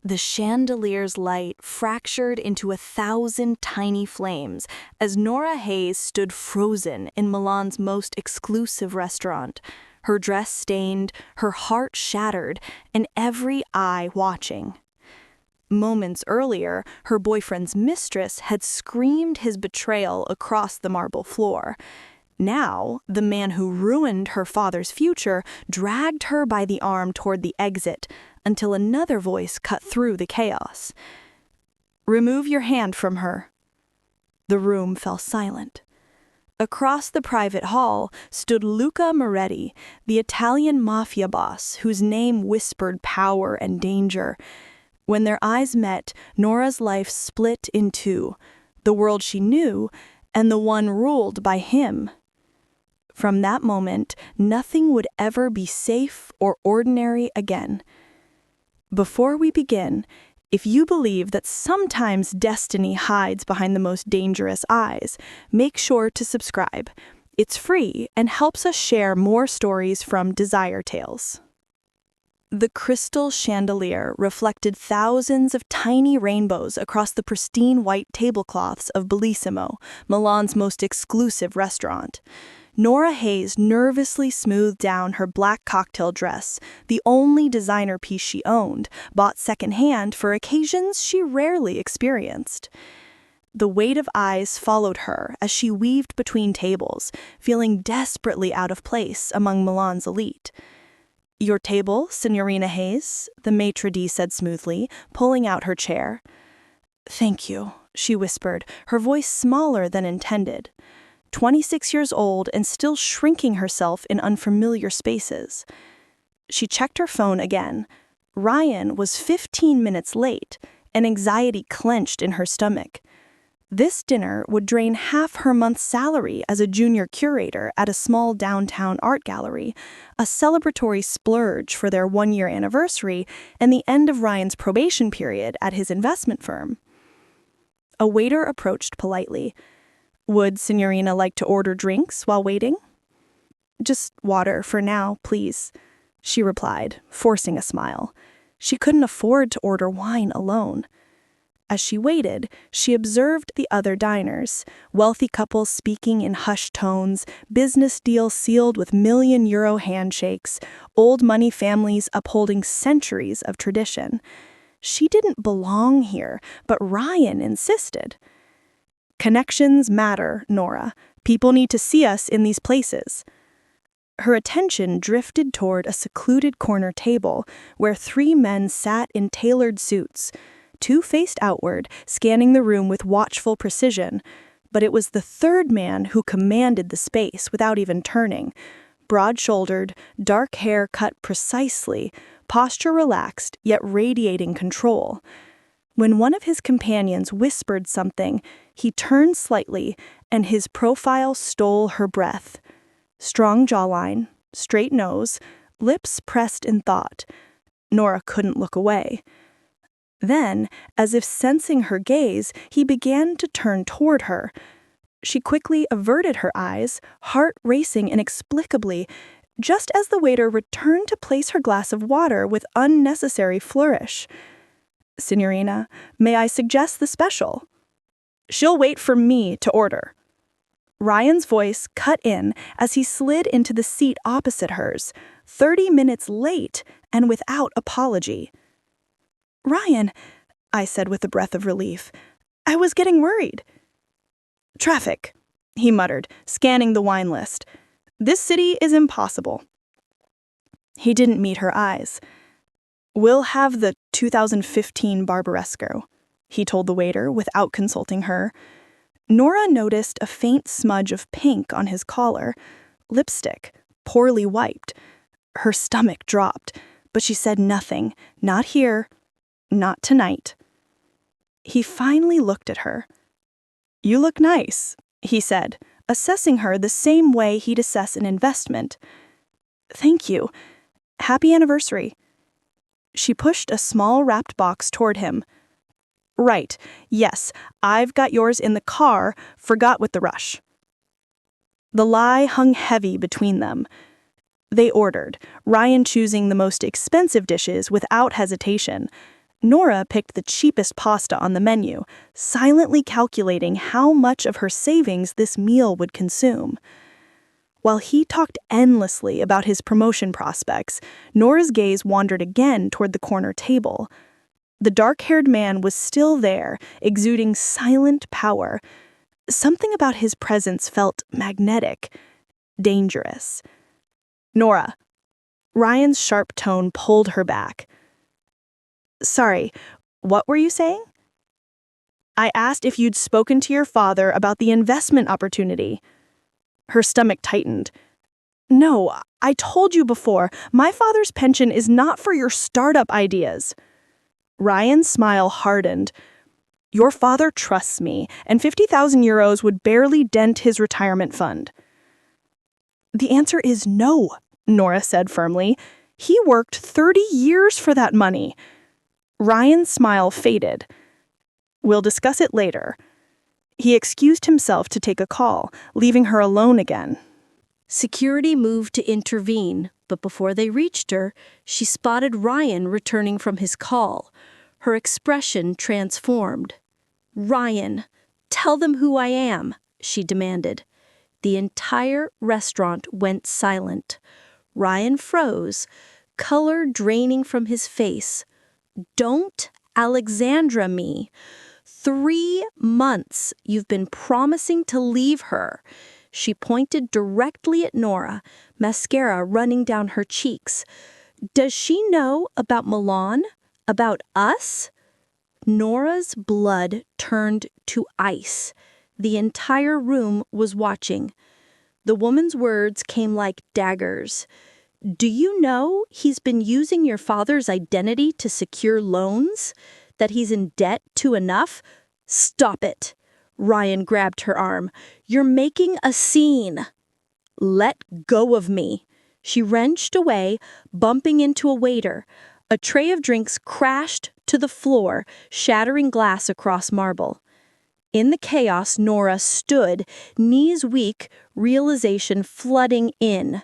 The chandelier's light fractured into 1,000 tiny flames as Nora Hayes stood frozen in Milan's most exclusive restaurant, her dress stained, her heart shattered, and every eye watching. Moments earlier, her boyfriend's mistress had screamed his betrayal across the marble floor. Now, the man who ruined her father's future dragged her by the arm toward the exit until another voice cut through the chaos. "Remove your hand from her." The room fell silent. Across the private hall stood Luca Moretti, the Italian mafia boss whose name whispered power and danger. When their eyes met, Nora's life split in two, the world she knew and the one ruled by him. From that moment, nothing would ever be safe or ordinary again. Before we begin, if you believe that sometimes destiny hides behind the most dangerous eyes, make sure to subscribe. It's free and helps us share more stories from Desire Tales. The crystal chandelier reflected thousands of tiny rainbows across the pristine white tablecloths of Bellissimo, Milan's most exclusive restaurant. Nora Hayes nervously smoothed down her black cocktail dress, the only designer piece she owned, bought secondhand for occasions she rarely experienced. The weight of eyes followed her as she weaved between tables, feeling desperately out of place among Milan's elite. "Your table, Signorina Hayes," the maitre d' said smoothly, pulling out her chair. "Thank you," she whispered, her voice smaller than intended. 26 years old and still shrinking herself in unfamiliar spaces. She checked her phone again. Ryan was 15 minutes late, and anxiety clenched in her stomach. This dinner would drain half her month's salary as a junior curator at a small downtown art gallery, a celebratory splurge for their one-year anniversary and the end of Ryan's probation period at his investment firm. A waiter approached politely. "Would Signorina like to order drinks while waiting?" "Just water for now, please," she replied, forcing a smile. She couldn't afford to order wine alone. As she waited, she observed the other diners, wealthy couples speaking in hushed tones, business deals sealed with million-euro handshakes, old money families upholding centuries of tradition. She didn't belong here, but Ryan insisted. "Connections matter, Nora. People need to see us in these places." Her attention drifted toward a secluded corner table where 3 men sat in tailored suits, 2 faced outward, scanning the room with watchful precision. But it was the third man who commanded the space without even turning. Broad-shouldered, dark hair cut precisely, posture relaxed, yet radiating control. When one of his companions whispered something, he turned slightly, and his profile stole her breath. Strong jawline, straight nose, lips pressed in thought. Nora couldn't look away. Then, as if sensing her gaze, he began to turn toward her. She quickly averted her eyes, heart racing inexplicably, just as the waiter returned to place her glass of water with unnecessary flourish. "Signorina, may I suggest the special?" "She'll wait for me to order." Ryan's voice cut in as he slid into the seat opposite hers, 30 minutes late and without apology. "Ryan," I said with a breath of relief, "I was getting worried." "Traffic," he muttered, scanning the wine list. "This city is impossible." He didn't meet her eyes. "We'll have the 2015 Barbaresco," he told the waiter without consulting her. Nora noticed a faint smudge of pink on his collar, lipstick, poorly wiped. Her stomach dropped, but she said nothing. Not here, not tonight. He finally looked at her. "You look nice," he said, assessing her the same way he'd assess an investment. "Thank you. Happy anniversary." She pushed a small wrapped box toward him. "Right, yes, I've got yours in the car, forgot with the rush." The lie hung heavy between them. They ordered, Ryan choosing the most expensive dishes without hesitation. Nora picked the cheapest pasta on the menu, silently calculating how much of her savings this meal would consume. While he talked endlessly about his promotion prospects, Nora's gaze wandered again toward the corner table. The dark-haired man was still there, exuding silent power. Something about his presence felt magnetic, dangerous. "Nora." Ryan's sharp tone pulled her back. "Sorry, what were you saying?" "I asked if you'd spoken to your father about the investment opportunity." Her stomach tightened. "No, I told you before, my father's pension is not for your startup ideas." Ryan's smile hardened. "Your father trusts me, and 50,000 euros would barely dent his retirement fund." "The answer is no," Nora said firmly. "He worked 30 years for that money." Ryan's smile faded. "We'll discuss it later." He excused himself to take a call, leaving her alone again. Security moved to intervene, but before they reached her, she spotted Ryan returning from his call. Her expression transformed. "Ryan, tell them who I am," she demanded. The entire restaurant went silent. Ryan froze, color draining from his face. "Don't Alexandra me. 3 months you've been promising to leave her." She pointed directly at Nora, mascara running down her cheeks. "Does she know about Milan? About us?" Nora's blood turned to ice. The entire room was watching. The woman's words came like daggers. "Do you know he's been using your father's identity to secure loans? That he's in debt to enough?" "Stop it!" Ryan grabbed her arm. "You're making a scene." "Let go of me." She wrenched away, bumping into a waiter. A tray of drinks crashed to the floor, shattering glass across marble. In the chaos, Nora stood, knees weak, realization flooding in.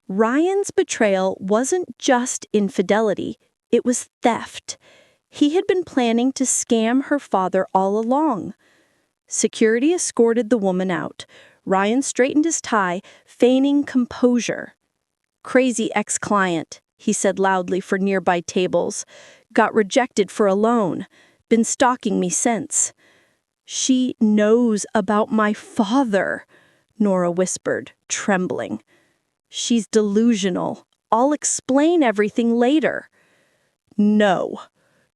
Ryan's betrayal wasn't just infidelity, it was theft. He had been planning to scam her father all along. Security escorted the woman out. Ryan straightened his tie, feigning composure. "Crazy ex-client," he said loudly for nearby tables. "Got rejected for a loan. Been stalking me since." "She knows about my father," Nora whispered, trembling. "She's delusional. I'll explain everything later." "No."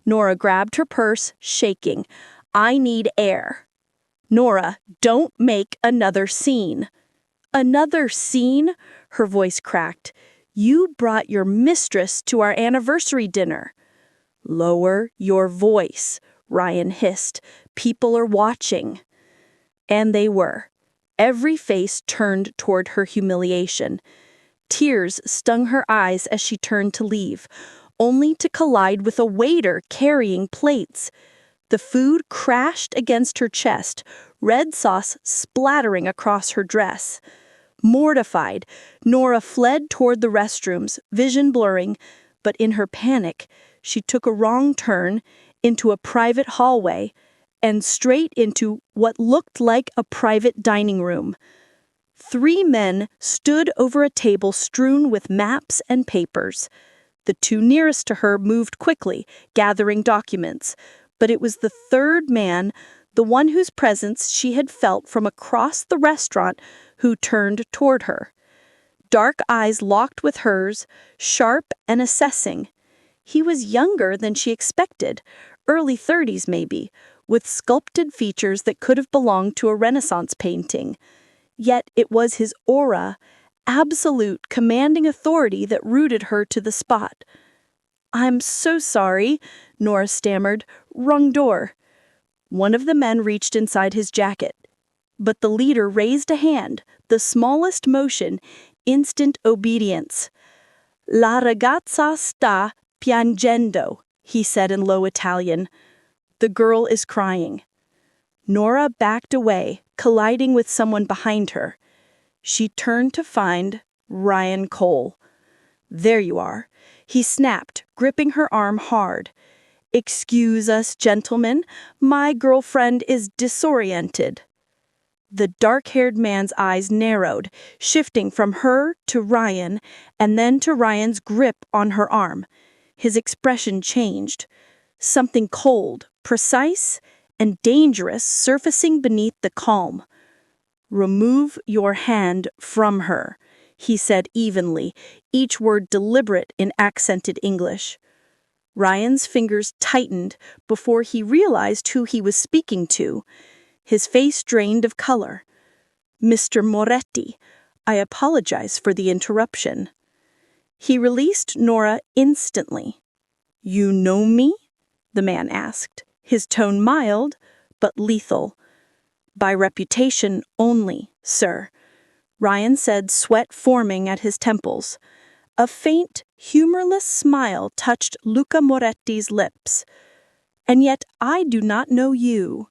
Nora grabbed her purse, shaking. "I need air." "Nora, don't make another scene." "Another scene?" Her voice cracked. "You brought your mistress to our anniversary dinner." "Lower your voice," Ryan hissed. "People are watching." And they were. Every face turned toward her humiliation. Tears stung her eyes as she turned to leave, only to collide with a waiter carrying plates. The food crashed against her chest, red sauce splattering across her dress. Mortified, Nora fled toward the restrooms, vision blurring, but in her panic, she took a wrong turn into a private hallway and straight into what looked like a private dining room. 3 men stood over a table strewn with maps and papers. The 2 nearest to her moved quickly, gathering documents, but it was the 3rd man, the one whose presence she had felt from across the restaurant, who turned toward her. Dark eyes locked with hers, sharp and assessing. He was younger than she expected, early 30s maybe, with sculpted features that could have belonged to a Renaissance painting. Yet it was his aura, absolute, commanding authority that rooted her to the spot. "I'm so sorry," Nora stammered. "Wrong door." One of the men reached inside his jacket. But the leader raised a hand, the smallest motion, instant obedience. "La ragazza sta piangendo," he said in low Italian. "The girl is crying." Nora backed away, colliding with someone behind her. She turned to find Ryan Cole. "There you are," he snapped, gripping her arm hard. "Excuse us, gentlemen, my girlfriend is disoriented." The dark-haired man's eyes narrowed, shifting from her to Ryan and then to Ryan's grip on her arm. His expression changed. Something cold, precise, and dangerous surfacing beneath the calm. "Remove your hand from her," he said evenly, each word deliberate in accented English. Ryan's fingers tightened before he realized who he was speaking to. His face drained of color. "Mr. Moretti, I apologize for the interruption." He released Nora instantly. "You know me?" the man asked, his tone mild but lethal. "By reputation only, sir," Ryan said, sweat forming at his temples. A faint, humorless smile touched Luca Moretti's lips. "And yet I do not know you.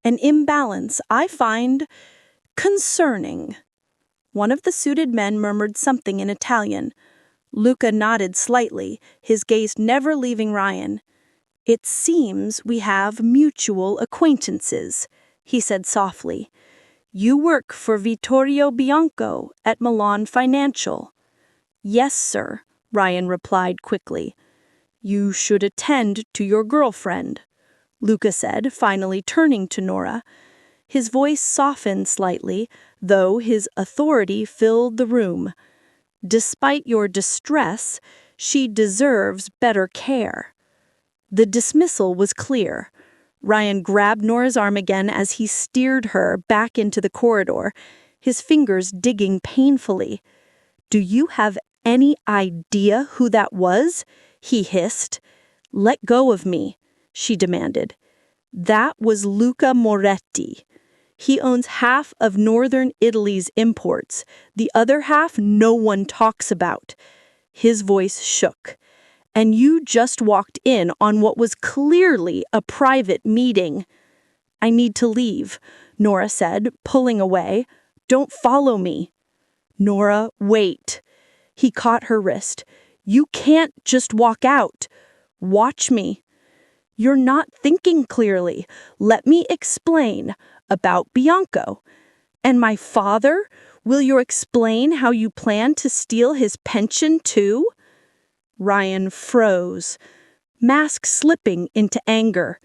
An imbalance I find concerning." One of the suited men murmured something in Italian. Luca nodded slightly, his gaze never leaving Ryan. "It seems we have mutual acquaintances," he said softly. "You work for Vittorio Bianco at Milan Financial." "Yes, sir," Ryan replied quickly. "You should attend to your girlfriend," Luca said, finally turning to Nora. His voice softened slightly, though his authority filled the room. "Despite your distress, she deserves better care." The dismissal was clear. Ryan grabbed Nora's arm again as he steered her back into the corridor, his fingers digging painfully. "Do you have any idea who that was?" he hissed. "Let go of me," she demanded. "That was Luca Moretti. He owns half of northern Italy's imports, the other half no one talks about." His voice shook. "And you just walked in on what was clearly a private meeting." "I need to leave," Nora said, pulling away. "Don't follow me." "Nora, wait." He caught her wrist. "You can't just walk out. Watch me." "You're not thinking clearly. Let me explain. About Bianco. And my father? Will you explain how you plan to steal his pension too?" Ryan froze, mask slipping into anger.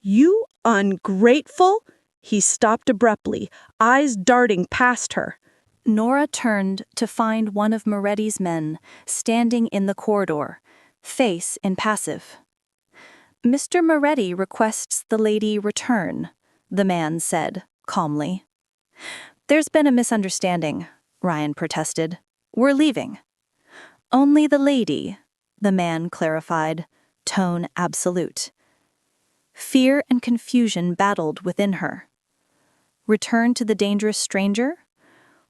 "You ungrateful?" He stopped abruptly, eyes darting past her. Nora turned to find one of Moretti's men standing in the corridor, face impassive. "Mr. Moretti requests the lady return," the man said, calmly. "There's been a misunderstanding," Ryan protested. "We're leaving." "Only the lady," the man clarified, tone absolute. Fear and confusion battled within her. Return to the dangerous stranger?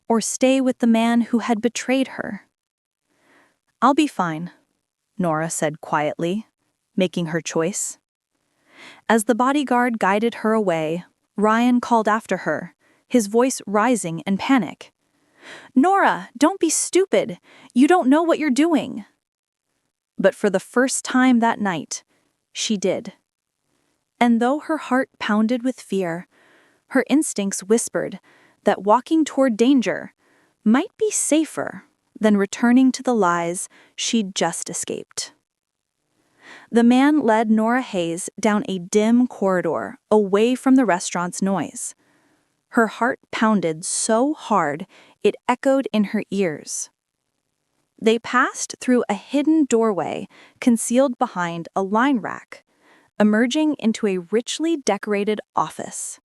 Or stay with the man who had betrayed her? "I'll be fine," Nora said quietly, making her choice. As the bodyguard guided her away, Ryan called after her, his voice rising in panic. "Nora, don't be stupid. You don't know what you're doing." But for the first time that night, she did. And though her heart pounded with fear, her instincts whispered that walking toward danger might be safer than returning to the lies she'd just escaped. The man led Nora Hayes down a dim corridor away from the restaurant's noise. Her heart pounded so hard it echoed in her ears. They passed through a hidden doorway concealed behind a line rack, emerging into a richly decorated office.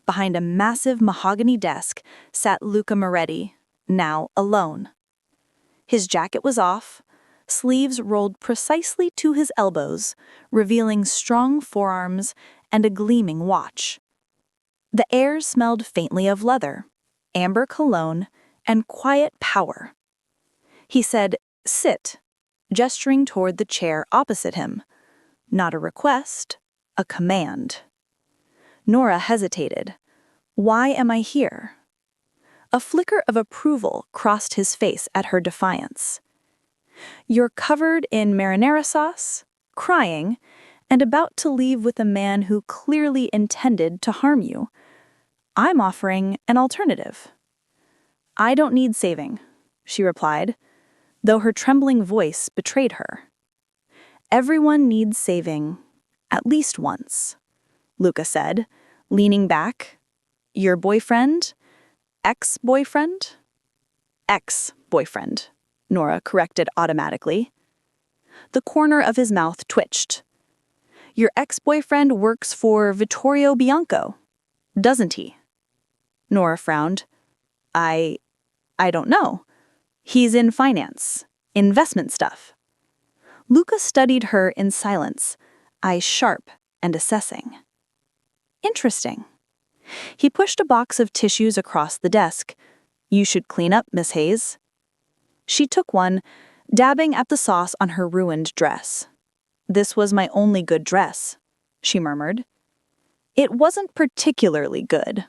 Behind a massive mahogany desk sat Luca Moretti, now alone. His jacket was off, sleeves rolled precisely to his elbows, revealing strong forearms and a gleaming watch. The air smelled faintly of leather, amber cologne, and quiet power. He said, "Sit," gesturing toward the chair opposite him. Not a request, a command. Nora hesitated. "Why am I here?" A flicker of approval crossed his face at her defiance. "You're covered in marinara sauce, crying, and about to leave with a man who clearly intended to harm you. I'm offering an alternative." "I don't need saving," she replied, though her trembling voice betrayed her. "Everyone needs saving, at least once," Luca said, leaning back. "Your boyfriend? Ex-boyfriend?" "Ex-boyfriend," Nora corrected automatically. The corner of his mouth twitched. "Your ex-boyfriend works for Vittorio Bianco, doesn't he?" Nora frowned. I don't know. He's in finance, investment stuff." Luca studied her in silence, eyes sharp and assessing. "Interesting." He pushed a box of tissues across the desk. "You should clean up, Miss Hayes." She took one, dabbing at the sauce on her ruined dress. "This was my only good dress," she murmured. "It wasn't particularly good,"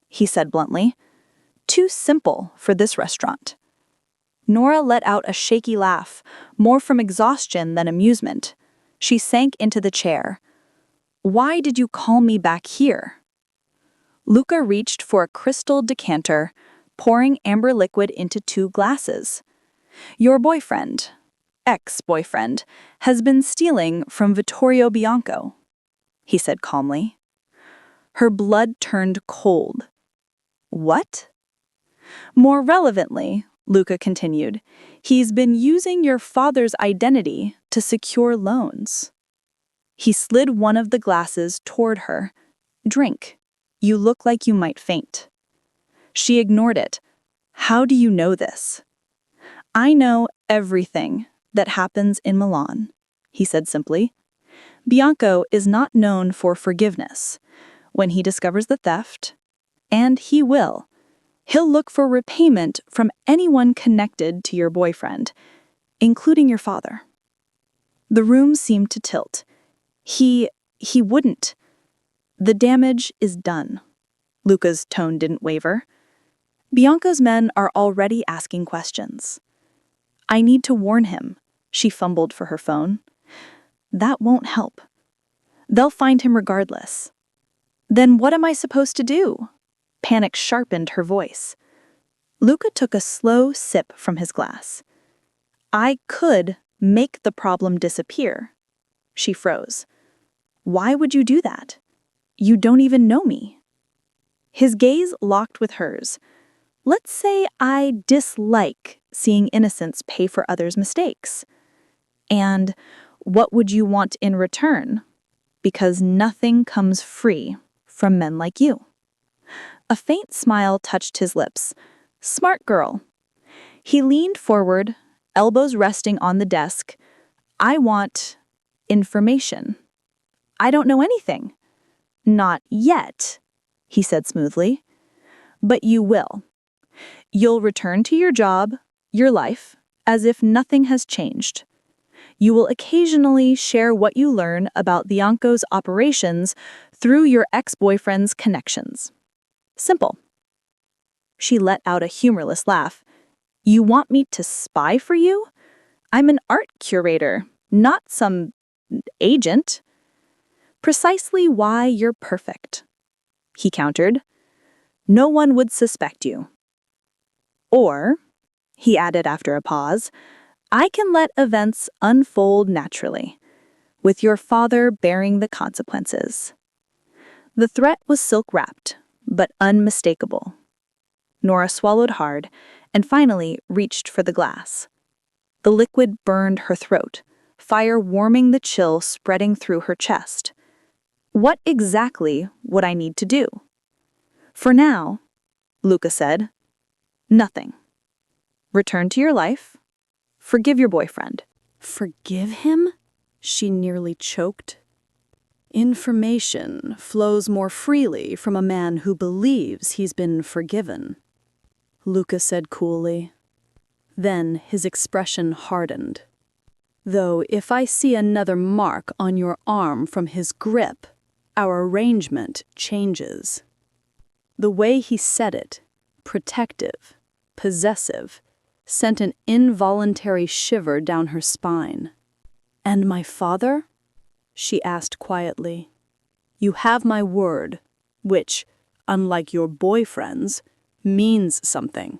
he said bluntly. "Too simple for this restaurant." Nora let out a shaky laugh, more from exhaustion than amusement. She sank into the chair. "Why did you call me back here?" Luca reached for a crystal decanter, pouring amber liquid into 2 glasses. "Your boyfriend, ex-boyfriend, has been stealing from Vittorio Bianco," he said calmly. Her blood turned cold. "What?" "More relevantly," Luca continued, "he's been using your father's identity to secure loans." He slid one of the glasses toward her. "Drink. You look like you might faint." She ignored it. "How do you know this?" "I know everything that happens in Milan," he said simply. "Bianco is not known for forgiveness. When he discovers the theft, and he will, he'll look for repayment from anyone connected to your boyfriend, including your father." The room seemed to tilt. He wouldn't. "The damage is done." Luca's tone didn't waver. "Bianco's men are already asking questions." "I need to warn him," she fumbled for her phone. "That won't help. They'll find him regardless." "Then what am I supposed to do?" Panic sharpened her voice. Luca took a slow sip from his glass. "I could make the problem disappear." She froze. "Why would you do that? You don't even know me." His gaze locked with hers. "Let's say I dislike seeing innocents pay for others' mistakes. And what would you want in return? Because nothing comes free from men like you." A faint smile touched his lips. "Smart girl." He leaned forward, elbows resting on the desk. "I want information. I don't know anything." "Not yet," he said smoothly. "But you will. You'll return to your job, your life, as if nothing has changed. You will occasionally share what you learn about Bianco's operations through your ex-boyfriend's connections. Simple." She let out a humorless laugh. "You want me to spy for you? I'm an art curator, not some agent." "Precisely why you're perfect," he countered. "No one would suspect you. Or," he added after a pause, "I can let events unfold naturally, with your father bearing the consequences." The threat was silk-wrapped, but unmistakable. Nora swallowed hard and finally reached for the glass. The liquid burned her throat, fire warming the chill spreading through her chest. "What exactly would I need to do?" "For now," Luca said, "nothing. Return to your life. Forgive your boyfriend." "Forgive him?" she nearly choked. "Information flows more freely from a man who believes he's been forgiven," Luca said coolly. Then his expression hardened. "Though if I see another mark on your arm from his grip, our arrangement changes." The way he said it, protective, possessive, sent an involuntary shiver down her spine. "And my father?" she asked quietly. You have my word, which, unlike your boyfriend's, means something.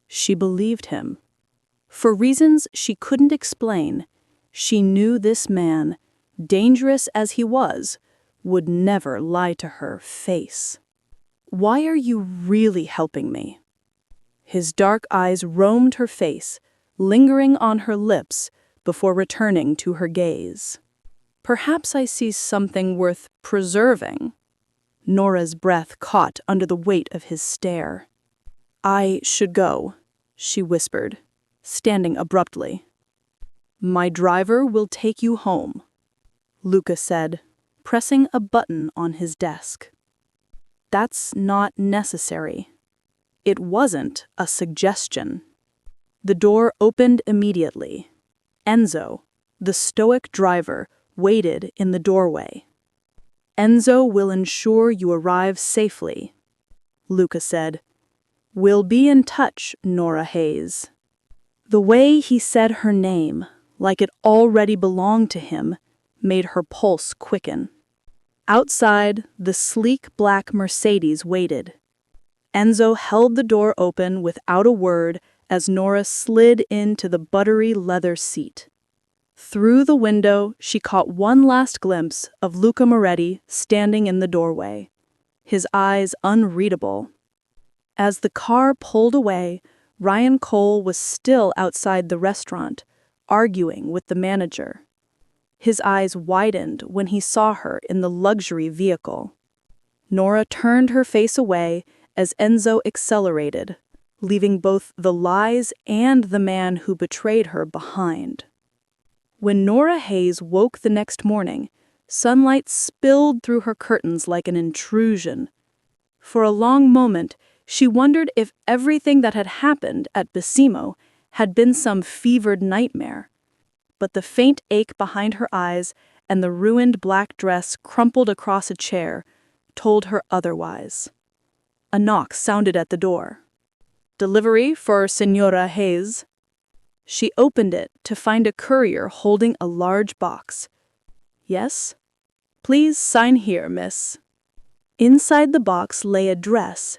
She believed him. For reasons she couldn't explain, she knew this man, dangerous as he was, would never lie to her face. Why are you really helping me? His dark eyes roamed her face, lingering on her lips before returning to her gaze. Perhaps I see something worth preserving. Nora's breath caught under the weight of his stare. I should go, she whispered, standing abruptly. My driver will take you home, Luca said, pressing a button on his desk. That's not necessary. It wasn't a suggestion. The door opened immediately. Enzo, the stoic driver, waited in the doorway. Enzo will ensure you arrive safely, Luca said. We'll be in touch, Nora Hayes. The way he said her name, like it already belonged to him, made her pulse quicken. Outside, the sleek black Mercedes waited. Enzo held the door open without a word as Nora slid into the buttery leather seat. Through the window, she caught one last glimpse of Luca Moretti standing in the doorway, his eyes unreadable. As the car pulled away, Ryan Cole was still outside the restaurant, arguing with the manager. His eyes widened when he saw her in the luxury vehicle. Nora turned her face away as Enzo accelerated, leaving both the lies and the man who betrayed her behind. When Nora Hayes woke the next morning, sunlight spilled through her curtains like an intrusion. For a long moment, she wondered if everything that had happened at Basimo had been some fevered nightmare. But the faint ache behind her eyes and the ruined black dress crumpled across a chair told her otherwise. A knock sounded at the door. Delivery for Senora Hayes. She opened it to find a courier holding a large box. Yes? Please sign here, miss. Inside the box lay a dress,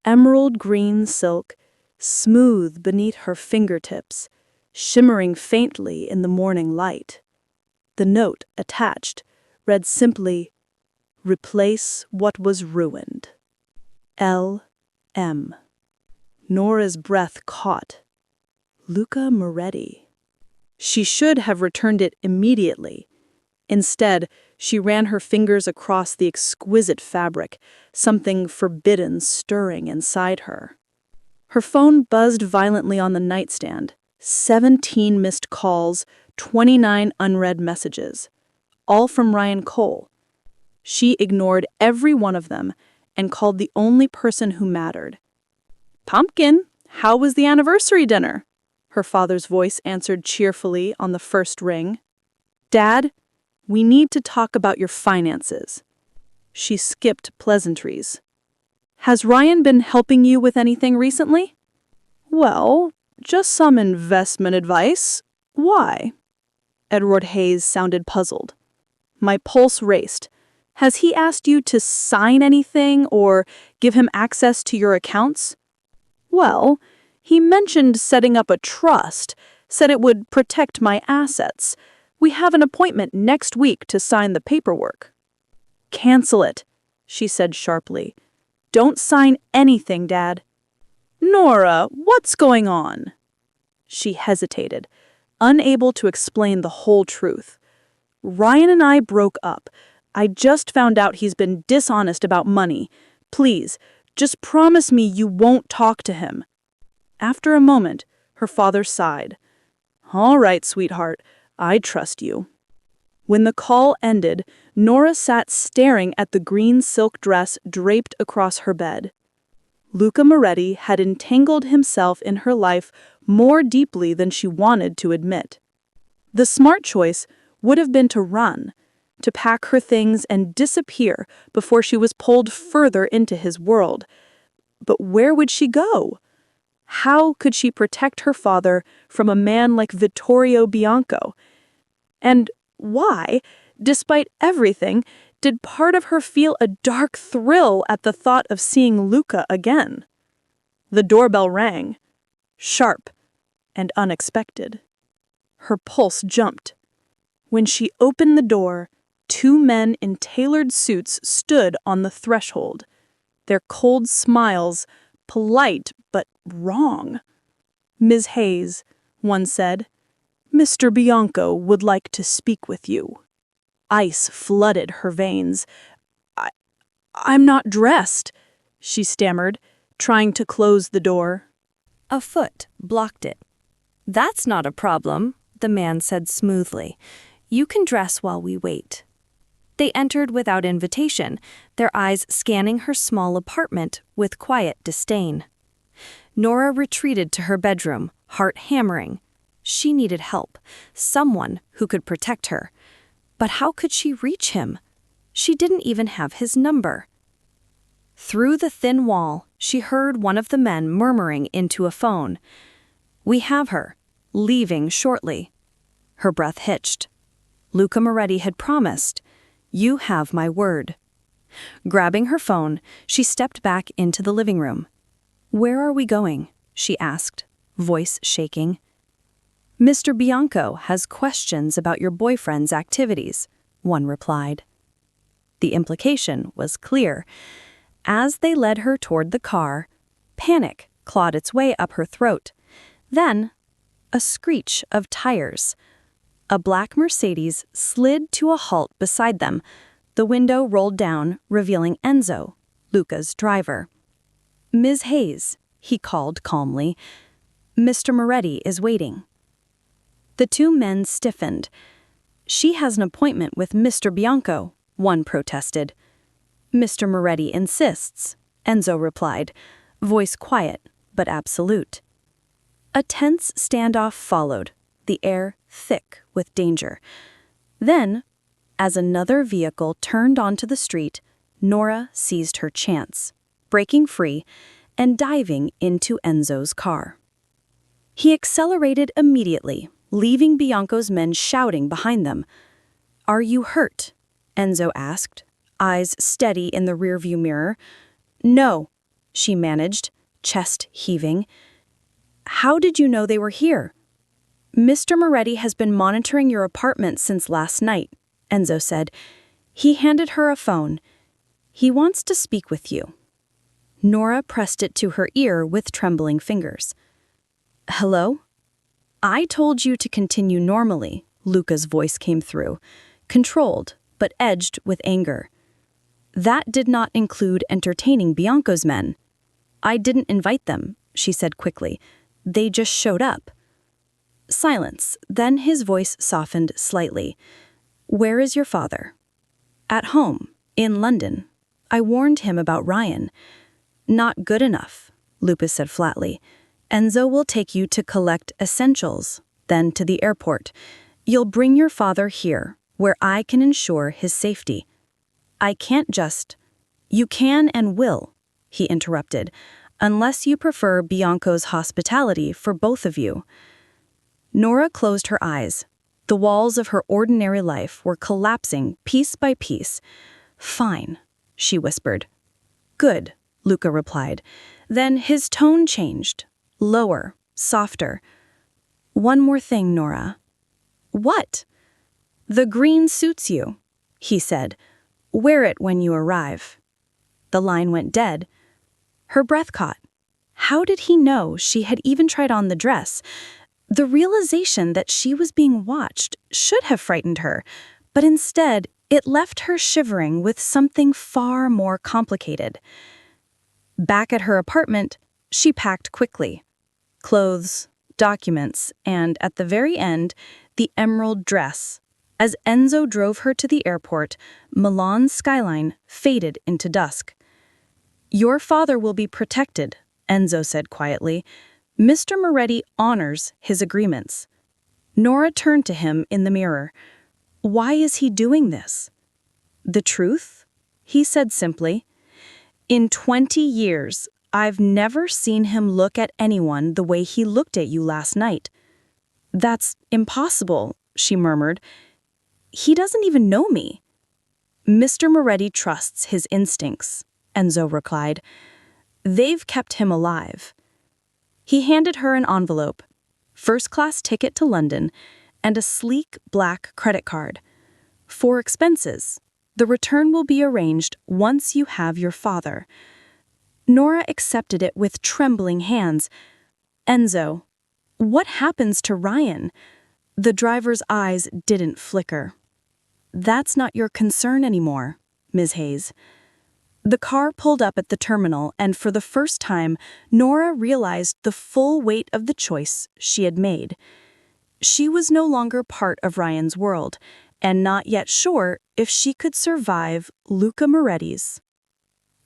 emerald green silk, smooth beneath her fingertips, shimmering faintly in the morning light. The note attached read simply, Replace what was ruined. L.M. Nora's breath caught. Luca Moretti. She should have returned it immediately. Instead, she ran her fingers across the exquisite fabric, something forbidden stirring inside her. Her phone buzzed violently on the nightstand. 17 missed calls, 29 unread messages, all from Ryan Cole. She ignored every one of them and called the only person who mattered. Pumpkin, how was the anniversary dinner? Her father's voice answered cheerfully on the first ring. Dad, we need to talk about your finances. She skipped pleasantries. Has Ryan been helping you with anything recently? Well, just some investment advice. Why? Edward Hayes sounded puzzled. My pulse raced. Has he asked you to sign anything or give him access to your accounts? Well, he mentioned setting up a trust, said it would protect my assets. We have an appointment next week to sign the paperwork. Cancel it, she said sharply. Don't sign anything, Dad. Nora, what's going on? She hesitated, unable to explain the whole truth. Ryan and I broke up. I just found out he's been dishonest about money. Please, just promise me you won't talk to him. After a moment, her father sighed. All right, sweetheart, I trust you. When the call ended, Nora sat staring at the green silk dress draped across her bed. Luca Moretti had entangled himself in her life more deeply than she wanted to admit. The smart choice would have been to run, to pack her things and disappear before she was pulled further into his world. But where would she go? How could she protect her father from a man like Vittorio Bianco? And why Despite everything, did part of her feel a dark thrill at the thought of seeing Luca again. The doorbell rang, sharp and unexpected. Her pulse jumped. When she opened the door, 2 men in tailored suits stood on the threshold, their cold smiles polite but wrong. "Ms. Hayes," one said, "Mr. Bianco would like to speak with you." Ice flooded her veins. I'm not dressed," she stammered, trying to close the door. A foot blocked it. "That's not a problem," the man said smoothly. "You can dress while we wait." They entered without invitation, their eyes scanning her small apartment with quiet disdain. Nora retreated to her bedroom, heart hammering. She needed help, someone who could protect her. But how could she reach him? She didn't even have his number. Through the thin wall, she heard one of the men murmuring into a phone. "We have her, leaving shortly." Her breath hitched. Luca Moretti had promised, "You have my word." Grabbing her phone, she stepped back into the living room. "Where are we going?" she asked, voice shaking. "Mr. Bianco has questions about your boyfriend's activities," one replied. The implication was clear. As they led her toward the car, panic clawed its way up her throat. Then, a screech of tires. A black Mercedes slid to a halt beside them. The window rolled down, revealing Enzo, Luca's driver. "Ms. Hayes," he called calmly. "Mr. Moretti is waiting." The 2 men stiffened. "She has an appointment with Mr. Bianco," one protested. "Mr. Moretti insists," Enzo replied, voice quiet but absolute. A tense standoff followed, the air thick with danger. Then, as another vehicle turned onto the street, Nora seized her chance, breaking free and diving into Enzo's car. He accelerated immediately, leaving Bianco's men shouting behind them. "Are you hurt?" Enzo asked, eyes steady in the rearview mirror. "No," she managed, chest heaving. "How did you know they were here?" "Mr. Moretti has been monitoring your apartment since last night," Enzo said. He handed her a phone. "He wants to speak with you." Nora pressed it to her ear with trembling fingers. "Hello?" "I told you to continue normally," Luca's voice came through, controlled but edged with anger. "That did not include entertaining Bianco's men." "I didn't invite them," she said quickly. "They just showed up." Silence, then his voice softened slightly. "Where is your father?" "At home, in London. I warned him about Ryan." "Not good enough," Lupus said flatly. "Enzo will take you to collect essentials, then to the airport. You'll bring your father here, where I can ensure his safety." "I can't just—" "You can and will," he interrupted, "unless you prefer Bianco's hospitality for both of you." Nora closed her eyes. The walls of her ordinary life were collapsing piece by piece. "Fine," she whispered. "Good," Luca replied. Then his tone changed, lower, softer. "One more thing, Nora." "What?" "The green suits you," he said. "Wear it when you arrive." The line went dead. Her breath caught. How did he know she had even tried on the dress? The realization that she was being watched should have frightened her, but instead it left her shivering with something far more complicated. Back at her apartment, she packed quickly. Clothes, documents, and, at the very end, the emerald dress. As Enzo drove her to the airport, Milan's skyline faded into dusk. "Your father will be protected," Enzo said quietly. "Mr. Moretti honors his agreements." Nora turned to him in the mirror. "Why is he doing this?" "The truth?" he said simply. "In 20 years, I've never seen him look at anyone the way he looked at you last night." "That's impossible," she murmured. He doesn't even know me." "Mr. Moretti trusts his instincts," Enzo replied. "They've kept him alive." He handed her an envelope, first-class ticket to London, and a sleek black credit card. "For expenses. The return will be arranged once you have your father." Nora accepted it with trembling hands. "Enzo, what happens to Ryan?" The driver's eyes didn't flicker. "That's not your concern anymore, Ms. Hayes." The car pulled up at the terminal, and for the first time, Nora realized the full weight of the choice she had made. She was no longer part of Ryan's world, and not yet sure if she could survive Luca Moretti's.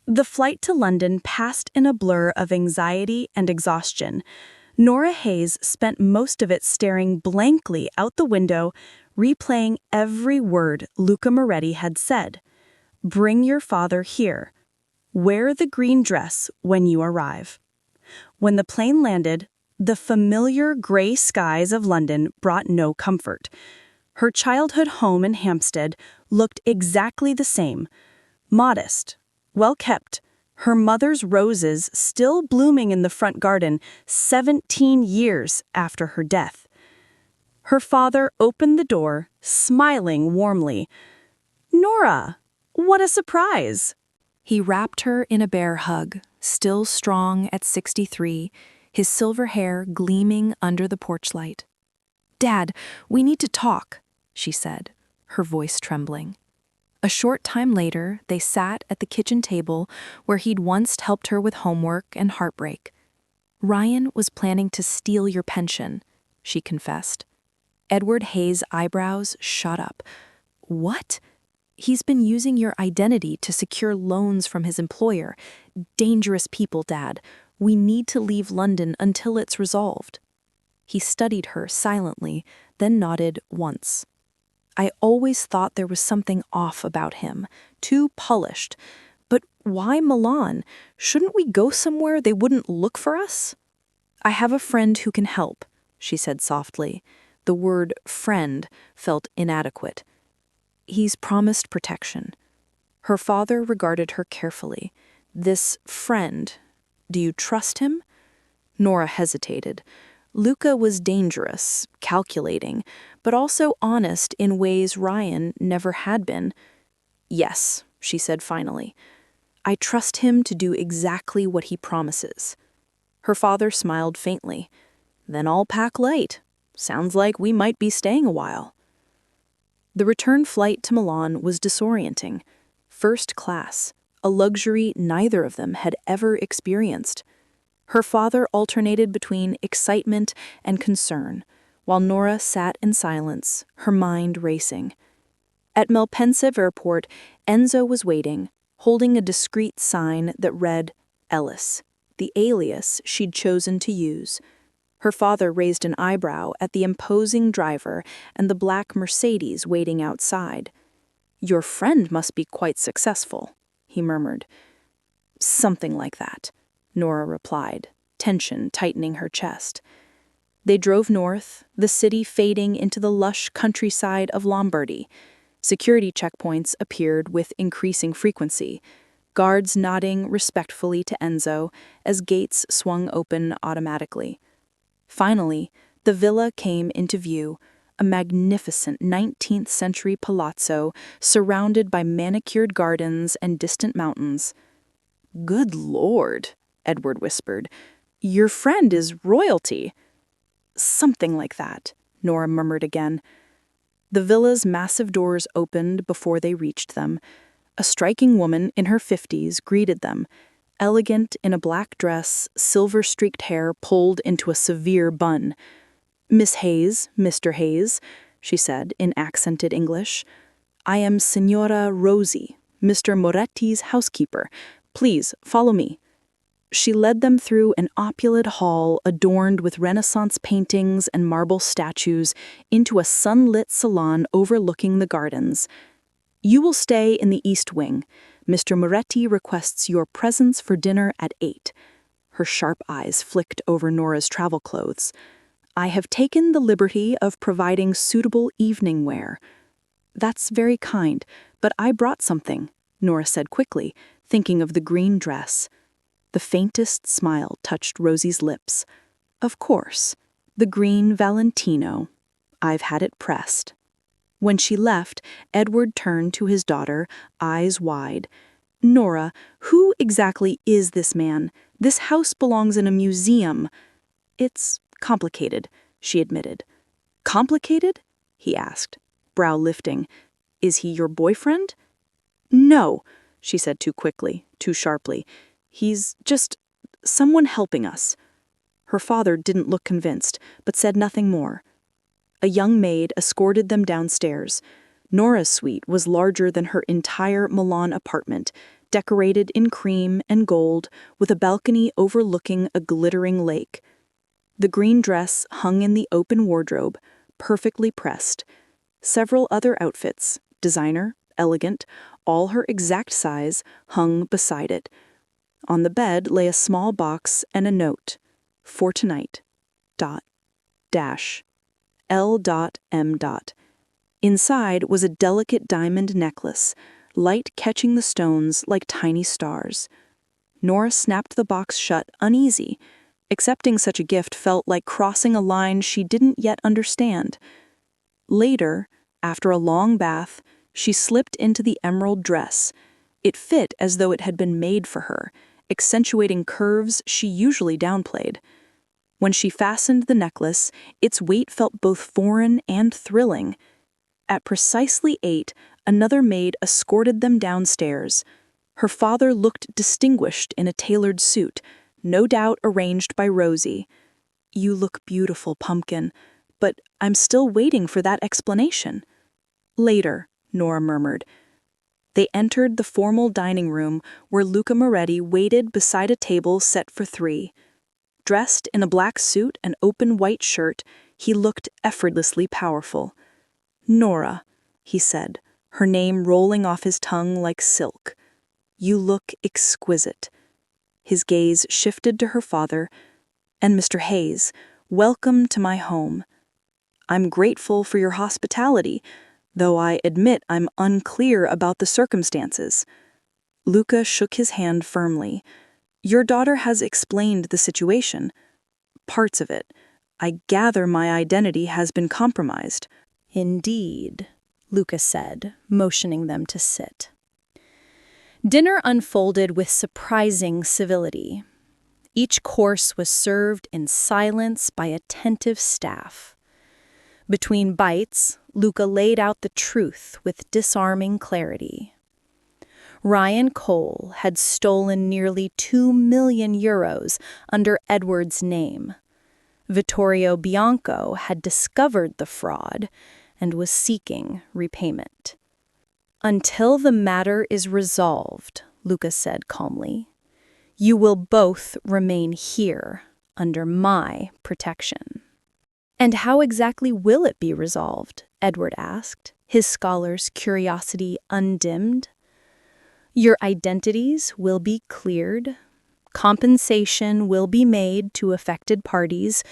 The flight to London passed in a blur of anxiety and exhaustion. Nora Hayes spent most of it staring blankly out the window, replaying every word Luca Moretti had said. "Bring your father here. Wear the green dress when you arrive." When the plane landed, the familiar gray skies of London brought no comfort. Her childhood home in Hampstead looked exactly the same. Modest, well-kept, her mother's roses still blooming in the front garden 17 years after her death. Her father opened the door, smiling warmly. "Nora, what a surprise!" He wrapped her in a bear hug, still strong at 63, his silver hair gleaming under the porch light. "Dad, we need to talk," she said, her voice trembling. A short time later, they sat at the kitchen table where he'd once helped her with homework and heartbreak. "Ryan was planning to steal your pension," she confessed. Edward Hayes' eyebrows shot up. "What?" "He's been using your identity to secure loans from his employer. Dangerous people, Dad. We need to leave London until it's resolved." He studied her silently, then nodded once. "I always thought there was something off about him, too polished. But why Milan? Shouldn't we go somewhere they wouldn't look for us?" "I have a friend who can help," she said softly. The word friend felt inadequate. "He's promised protection." Her father regarded her carefully. "This friend, do you trust him?" Nora hesitated. Luca was dangerous, calculating, but also honest in ways Ryan never had been. "Yes," she said finally. "I trust him to do exactly what he promises." Her father smiled faintly. "Then I'll pack light. Sounds like we might be staying a while." The return flight to Milan was disorienting. First class, a luxury neither of them had ever experienced. Her father alternated between excitement and concern, while Nora sat in silence, her mind racing. At Malpensa Airport, Enzo was waiting, holding a discreet sign that read Ellis, the alias she'd chosen to use. Her father raised an eyebrow at the imposing driver and the black Mercedes waiting outside. "Your friend must be quite successful," he murmured. "Something like that," Nora replied, tension tightening her chest. They drove north, the city fading into the lush countryside of Lombardy. Security checkpoints appeared with increasing frequency, guards nodding respectfully to Enzo as gates swung open automatically. Finally, the villa came into view, a magnificent 19th century palazzo surrounded by manicured gardens and distant mountains. "Good Lord," Edward whispered. "Your friend is royalty." "Something like that," Nora murmured again. The villa's massive doors opened before they reached them. A striking woman in her 50s greeted them, elegant in a black dress, silver-streaked hair pulled into a severe bun. "Miss Hayes, Mr. Hayes," she said in accented English. "I am Signora Rosie, Mr. Moretti's housekeeper. Please, follow me." She led them through an opulent hall adorned with Renaissance paintings and marble statues into a sunlit salon overlooking the gardens. "You will stay in the East Wing. Mr. Moretti requests your presence for dinner at 8. Her sharp eyes flicked over Nora's travel clothes. "I have taken the liberty of providing suitable evening wear." That's very kind, but I brought something, Nora said quickly, thinking of the green dress. The faintest smile touched Rosie's lips. Of course, the green Valentino. I've had it pressed. When she left, Edward turned to his daughter, eyes wide. Nora, who exactly is this man? This house belongs in a museum. It's complicated, she admitted. Complicated? He asked, brow lifting. Is he your boyfriend? No, she said too quickly, too sharply. He's just someone helping us. Her father didn't look convinced, but said nothing more. A young maid escorted them downstairs. Nora's suite was larger than her entire Milan apartment, decorated in cream and gold, with a balcony overlooking a glittering lake. The green dress hung in the open wardrobe, perfectly pressed. Several other outfits, designer, elegant, all her exact size, hung beside it. On the bed lay a small box and a note. For tonight. L.M. Inside was a delicate diamond necklace, light catching the stones like tiny stars. Nora snapped the box shut, uneasy. Accepting such a gift felt like crossing a line she didn't yet understand. Later, after a long bath, she slipped into the emerald dress. It fit as though it had been made for her, accentuating curves she usually downplayed. When she fastened the necklace, its weight felt both foreign and thrilling. At precisely 8, another maid escorted them downstairs. Her father looked distinguished in a tailored suit, no doubt arranged by Rosie. You look beautiful, Pumpkin, but I'm still waiting for that explanation. Later, Nora murmured. They entered the formal dining room where Luca Moretti waited beside a table set for 3. Dressed in a black suit and open white shirt, he looked effortlessly powerful. Nora, he said, her name rolling off his tongue like silk. You look exquisite. His gaze shifted to her father. And Mr. Hayes, welcome to my home. I'm grateful for your hospitality, though I admit I'm unclear about the circumstances. Luca shook his hand firmly. Your daughter has explained the situation. Parts of it. I gather my identity has been compromised. Indeed, Luca said, motioning them to sit. Dinner unfolded with surprising civility. Each course was served in silence by attentive staff. Between bites, Luca laid out the truth with disarming clarity. Ryan Cole had stolen nearly 2 million euros under Edward's name. Vittorio Bianco had discovered the fraud and was seeking repayment. Until the matter is resolved, Luca said calmly, you will both remain here under my protection. And how exactly will it be resolved? Edward asked, his scholar's curiosity undimmed. Your identities will be cleared. Compensation will be made to affected parties.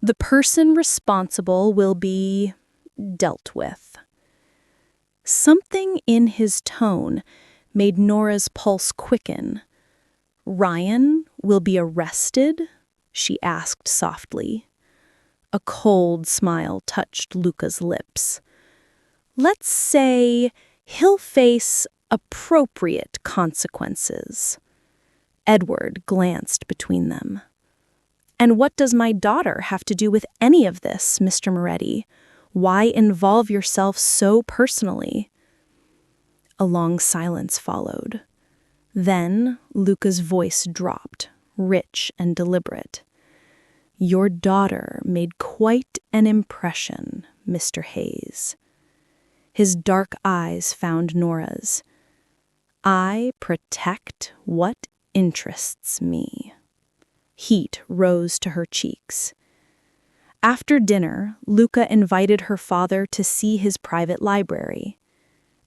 The person responsible will be dealt with. Something in his tone made Nora's pulse quicken. Ryan will be arrested? She asked softly. A cold smile touched Luca's lips. Let's say he'll face appropriate consequences. Edward glanced between them. And what does my daughter have to do with any of this, Mr. Moretti? Why involve yourself so personally? A long silence followed. Then Luca's voice dropped, rich and deliberate. Your daughter made quite an impression, Mr. Hayes. His dark eyes found Nora's. I protect what interests me. Heat rose to her cheeks. After dinner, Luca invited her father to see his private library.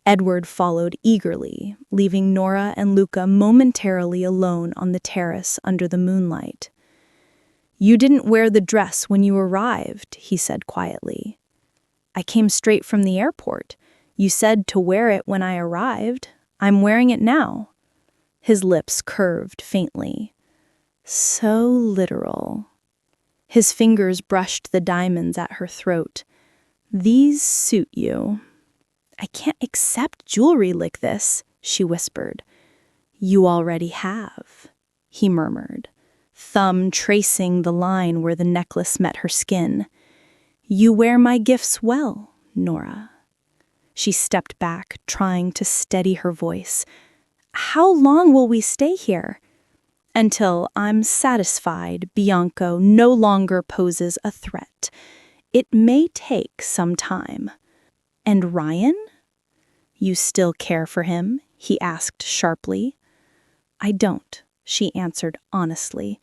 Edward followed eagerly, leaving Nora and Luca momentarily alone on the terrace under the moonlight. You didn't wear the dress when you arrived, he said quietly. I came straight from the airport. You said to wear it when I arrived. I'm wearing it now." His lips curved faintly. So literal. His fingers brushed the diamonds at her throat. "These suit you." "I can't accept jewelry like this," she whispered. "You already have," he murmured, thumb tracing the line where the necklace met her skin. "You wear my gifts well, Nora." She stepped back, trying to steady her voice. "How long will we stay here?" "Until I'm satisfied Bianco no longer poses a threat. It may take some time." "And Ryan?" "You still care for him?" he asked sharply. "I don't," she answered honestly.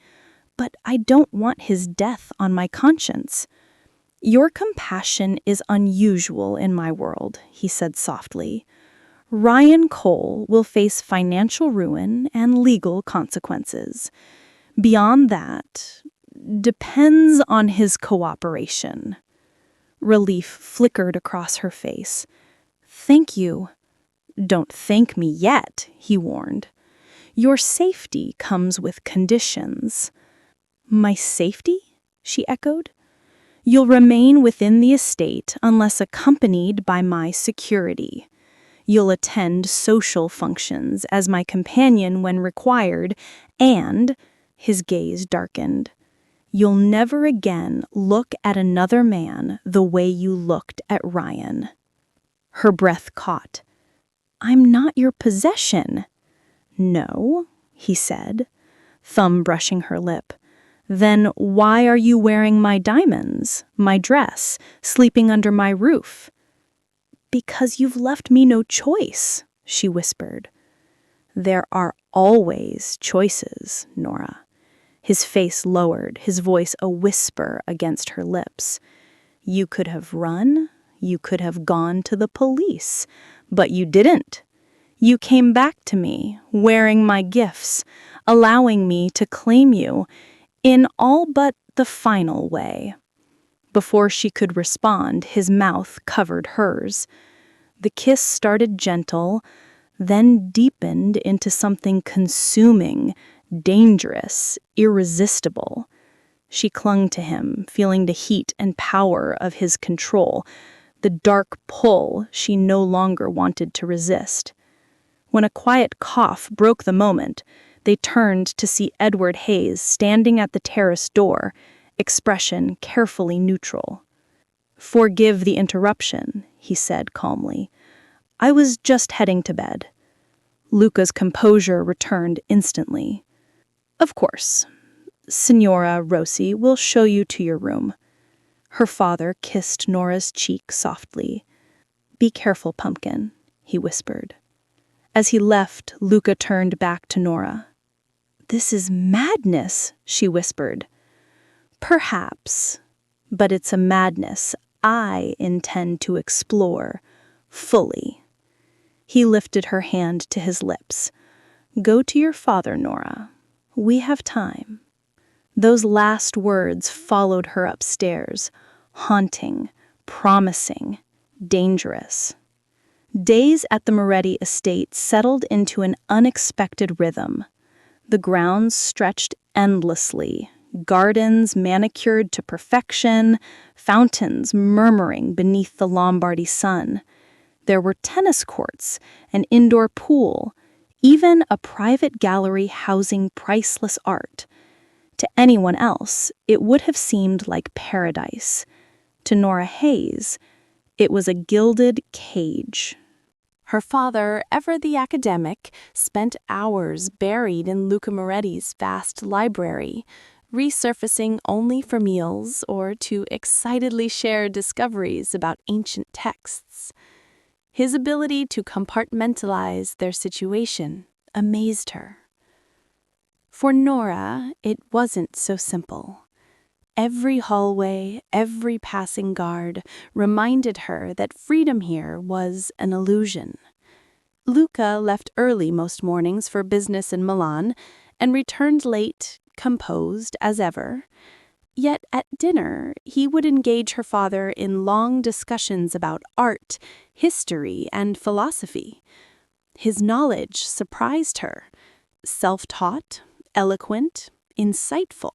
"But I don't want his death on my conscience." "Your compassion is unusual in my world," he said softly. "Ryan Cole will face financial ruin and legal consequences. Beyond that, depends on his cooperation." Relief flickered across her face. "Thank you." "Don't thank me yet," he warned. "Your safety comes with conditions." "My safety?" she echoed. "You'll remain within the estate unless accompanied by my security. You'll attend social functions as my companion when required, and," his gaze darkened, "you'll never again look at another man the way you looked at Ryan." Her breath caught. "I'm not your possession." "No," he said, thumb brushing her lip. "Then why are you wearing my diamonds, my dress, sleeping under my roof?" "Because you've left me no choice," she whispered. "There are always choices, Nora." His face lowered, his voice a whisper against her lips. "You could have run, you could have gone to the police, but you didn't. You came back to me, wearing my gifts, allowing me to claim you, in all but the final way." Before she could respond, his mouth covered hers. The kiss started gentle, then deepened into something consuming, dangerous, irresistible. She clung to him, feeling the heat and power of his control, the dark pull she no longer wanted to resist. When a quiet cough broke the moment, they turned to see Edward Hayes standing at the terrace door, expression carefully neutral. "Forgive the interruption," he said calmly. "I was just heading to bed." Luca's composure returned instantly. "Of course. Signora Rossi will show you to your room." Her father kissed Nora's cheek softly. "Be careful, Pumpkin," he whispered. As he left, Luca turned back to Nora. "This is madness," she whispered. "Perhaps, but it's a madness I intend to explore fully." He lifted her hand to his lips. "Go to your father, Nora. We have time." Those last words followed her upstairs, haunting, promising, dangerous. Days at the Moretti estate settled into an unexpected rhythm. The grounds stretched endlessly, gardens manicured to perfection, fountains murmuring beneath the Lombardy sun. There were tennis courts, an indoor pool, even a private gallery housing priceless art. To anyone else, it would have seemed like paradise. To Nora Hayes, it was a gilded cage. Her father, ever the academic, spent hours buried in Luca Moretti's vast library, resurfacing only for meals or to excitedly share discoveries about ancient texts. His ability to compartmentalize their situation amazed her. For Nora, it wasn't so simple. Every hallway, every passing guard reminded her that freedom here was an illusion. Luca left early most mornings for business in Milan and returned late, composed as ever. Yet at dinner, he would engage her father in long discussions about art, history, and philosophy. His knowledge surprised her. Self-taught, eloquent, insightful.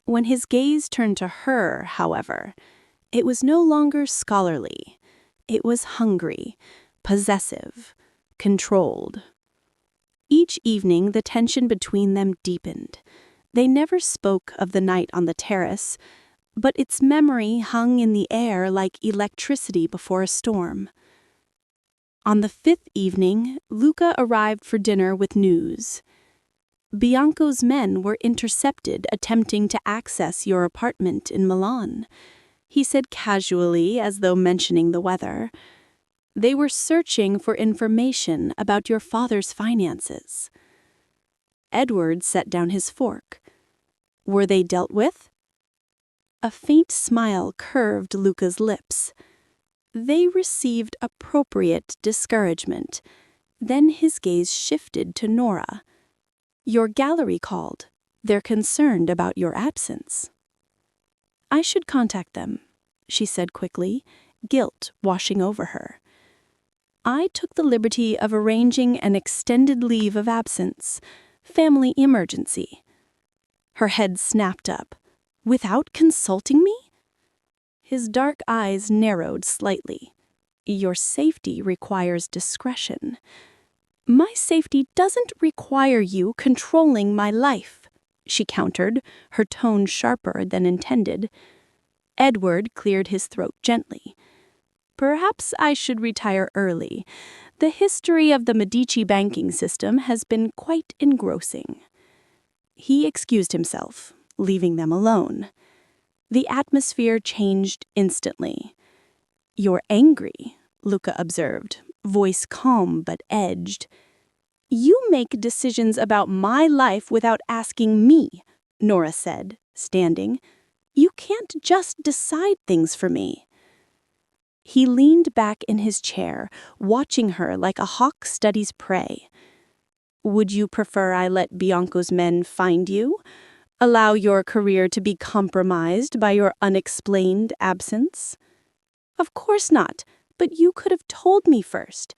When his gaze turned to her, however, it was no longer scholarly. It was hungry, possessive, controlled. Each evening, the tension between them deepened. They never spoke of the night on the terrace, but its memory hung in the air like electricity before a storm. On the 5th evening, Luca arrived for dinner with news. Bianco's men were intercepted attempting to access your apartment in Milan, he said casually as though mentioning the weather. They were searching for information about your father's finances. Edward set down his fork. Were they dealt with? A faint smile curved Luca's lips. They received appropriate discouragement. Then his gaze shifted to Nora. Your gallery called. They're concerned about your absence. I should contact them, she said quickly, guilt washing over her. I took the liberty of arranging an extended leave of absence, family emergency. Her head snapped up. Without consulting me? His dark eyes narrowed slightly. Your safety requires discretion. My safety doesn't require you controlling my life, she countered, her tone sharper than intended. Edward cleared his throat gently. Perhaps I should retire early. The history of the Medici banking system has been quite engrossing. He excused himself, leaving them alone. The atmosphere changed instantly. You're angry, Luca observed, voice calm but edged. You make decisions about my life without asking me, Nora said, standing. You can't just decide things for me. He leaned back in his chair, watching her like a hawk studies prey. Would you prefer I let Bianco's men find you? Allow your career to be compromised by your unexplained absence? Of course not, but you could have told me first.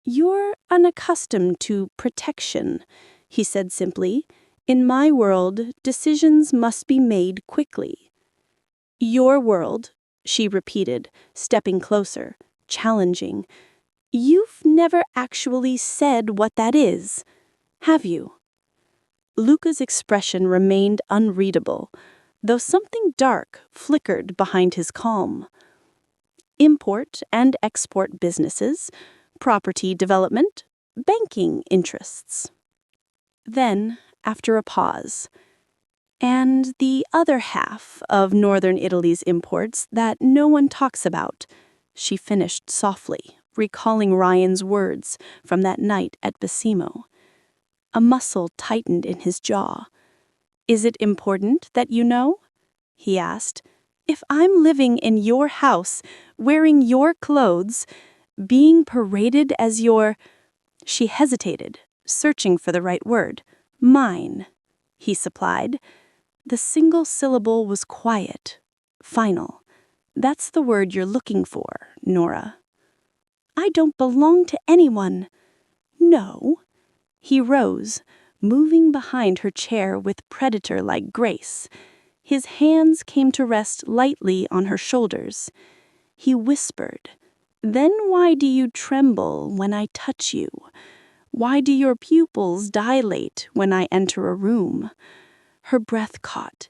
You're unaccustomed to protection, he said simply. In my world, decisions must be made quickly. Your world, she repeated, stepping closer, challenging. You've never actually said what that is, have you? Luca's expression remained unreadable, though something dark flickered behind his calm. Import and export businesses, property development, banking interests. Then, after a pause, and the other half of northern Italy's imports that no one talks about, she finished softly, recalling Ryan's words from that night at Basimo. A muscle tightened in his jaw. Is it important that you know? He asked. If I'm living in your house, wearing your clothes, being paraded as your... She hesitated, searching for the right word. Mine, he supplied. The single syllable was quiet, final. That's the word you're looking for, Nora. I don't belong to anyone. No. He rose, moving behind her chair with predator-like grace. His hands came to rest lightly on her shoulders. He whispered, Then why do you tremble when I touch you? Why do your pupils dilate when I enter a room? Her breath caught.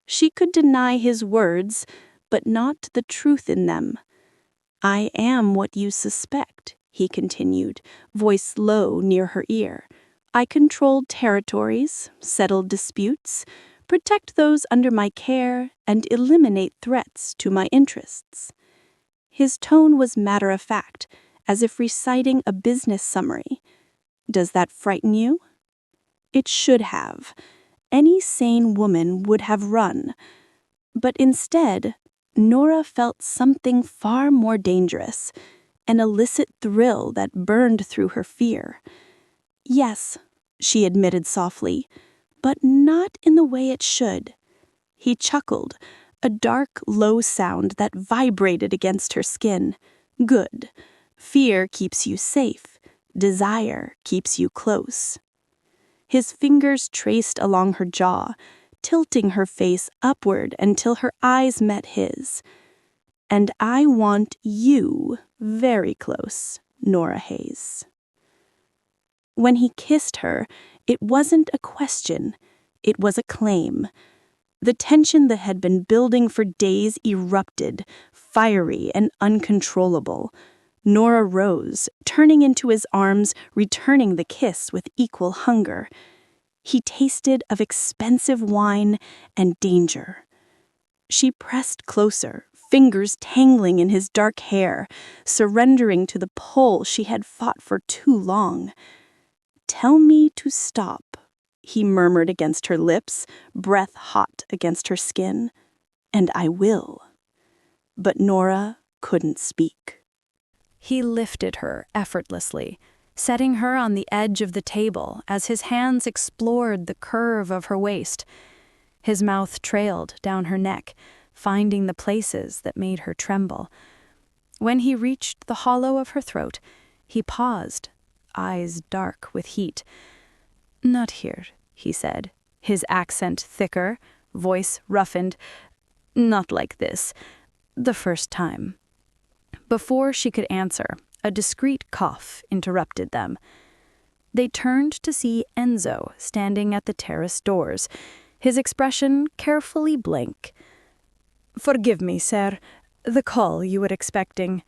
She could deny his words, but not the truth in them. I am what you suspect, he continued, voice low near her ear. I control territories, settle disputes, protect those under my care, and eliminate threats to my interests. His tone was matter-of-fact, as if reciting a business summary. Does that frighten you? It should have. Any sane woman would have run. But instead, Nora felt something far more dangerous, an illicit thrill that burned through her fear. Yes, she admitted softly, but not in the way it should. He chuckled, a dark, low sound that vibrated against her skin. Good. Fear keeps you safe. Desire keeps you close. His fingers traced along her jaw, tilting her face upward until her eyes met his. And I want you very close, Nora Hayes. When he kissed her, it wasn't a question, it was a claim. The tension that had been building for days erupted, fiery and uncontrollable. Nora rose, turning into his arms, returning the kiss with equal hunger. He tasted of expensive wine and danger. She pressed closer, fingers tangling in his dark hair, surrendering to the pull she had fought for too long. "Tell me to stop," he murmured against her lips, breath hot against her skin. "And I will." But Nora couldn't speak. He lifted her effortlessly, setting her on the edge of the table as his hands explored the curve of her waist. His mouth trailed down her neck, finding the places that made her tremble. When he reached the hollow of her throat, he paused, eyes dark with heat. "Not here," he said, his accent thicker, voice roughened. "Not like this. The first time." Before she could answer, a discreet cough interrupted them. They turned to see Enzo standing at the terrace doors, his expression carefully blank. "Forgive me, sir. The call you were expecting."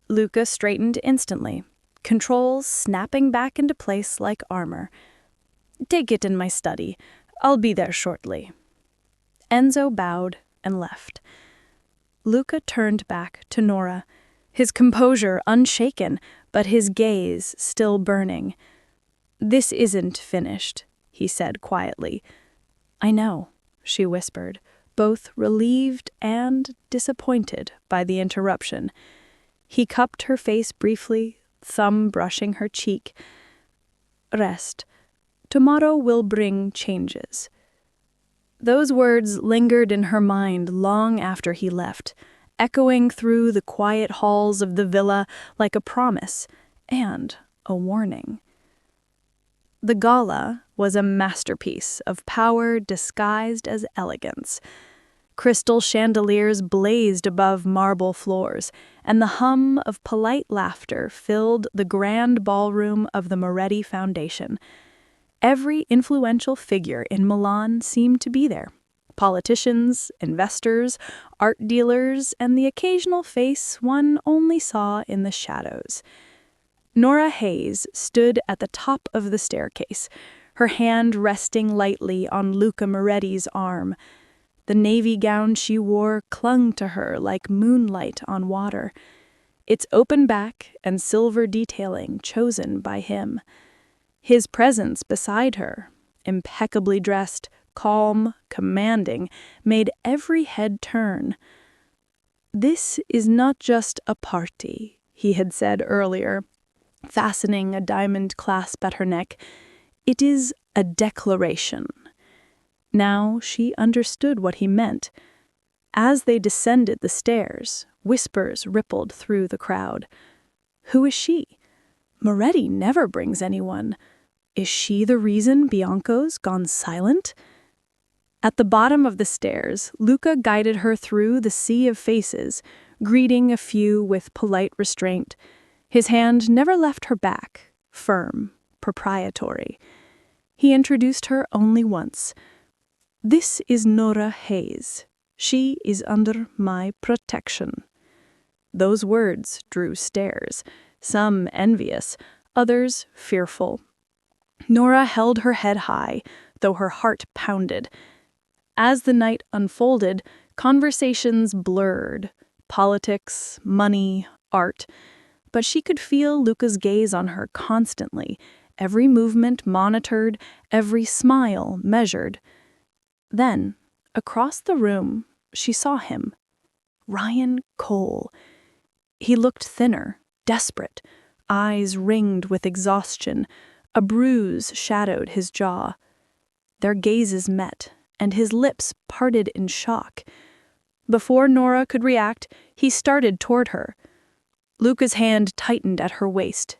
Luca straightened instantly, controls snapping back into place like armor. "Take it in my study. I'll be there shortly." Enzo bowed and left. Luca turned back to Nora, his composure unshaken, but his gaze still burning. "This isn't finished," he said quietly. "I know," she whispered, both relieved and disappointed by the interruption. He cupped her face briefly, thumb brushing her cheek. "Rest. Tomorrow will bring changes." Those words lingered in her mind long after he left, echoing through the quiet halls of the villa like a promise and a warning. The gala was a masterpiece of power disguised as elegance. Crystal chandeliers blazed above marble floors, and the hum of polite laughter filled the grand ballroom of the Moretti Foundation. Every influential figure in Milan seemed to be there. Politicians, investors, art dealers, and the occasional face one only saw in the shadows. Nora Hayes stood at the top of the staircase, her hand resting lightly on Luca Moretti's arm. The navy gown she wore clung to her like moonlight on water, its open back and silver detailing chosen by him. His presence beside her, impeccably dressed, calm, commanding, made every head turn. "This is not just a party," he had said earlier, fastening a diamond clasp at her neck. "It is a declaration." Now she understood what he meant. As they descended the stairs, whispers rippled through the crowd. "Who is she? Moretti never brings anyone. Is she the reason Bianco's gone silent?" At the bottom of the stairs, Luca guided her through the sea of faces, greeting a few with polite restraint. His hand never left her back, firm, proprietary. He introduced her only once. "This is Nora Hayes. She is under my protection." Those words drew stares, some envious, others fearful. Nora held her head high, though her heart pounded. As the night unfolded, conversations blurred. Politics, money, art. But she could feel Luca's gaze on her constantly, every movement monitored, every smile measured. Then, across the room, she saw him. Ryan Cole. He looked thinner, desperate, eyes ringed with exhaustion. A bruise shadowed his jaw. Their gazes met, and his lips parted in shock. Before Nora could react, he started toward her. Luca's hand tightened at her waist.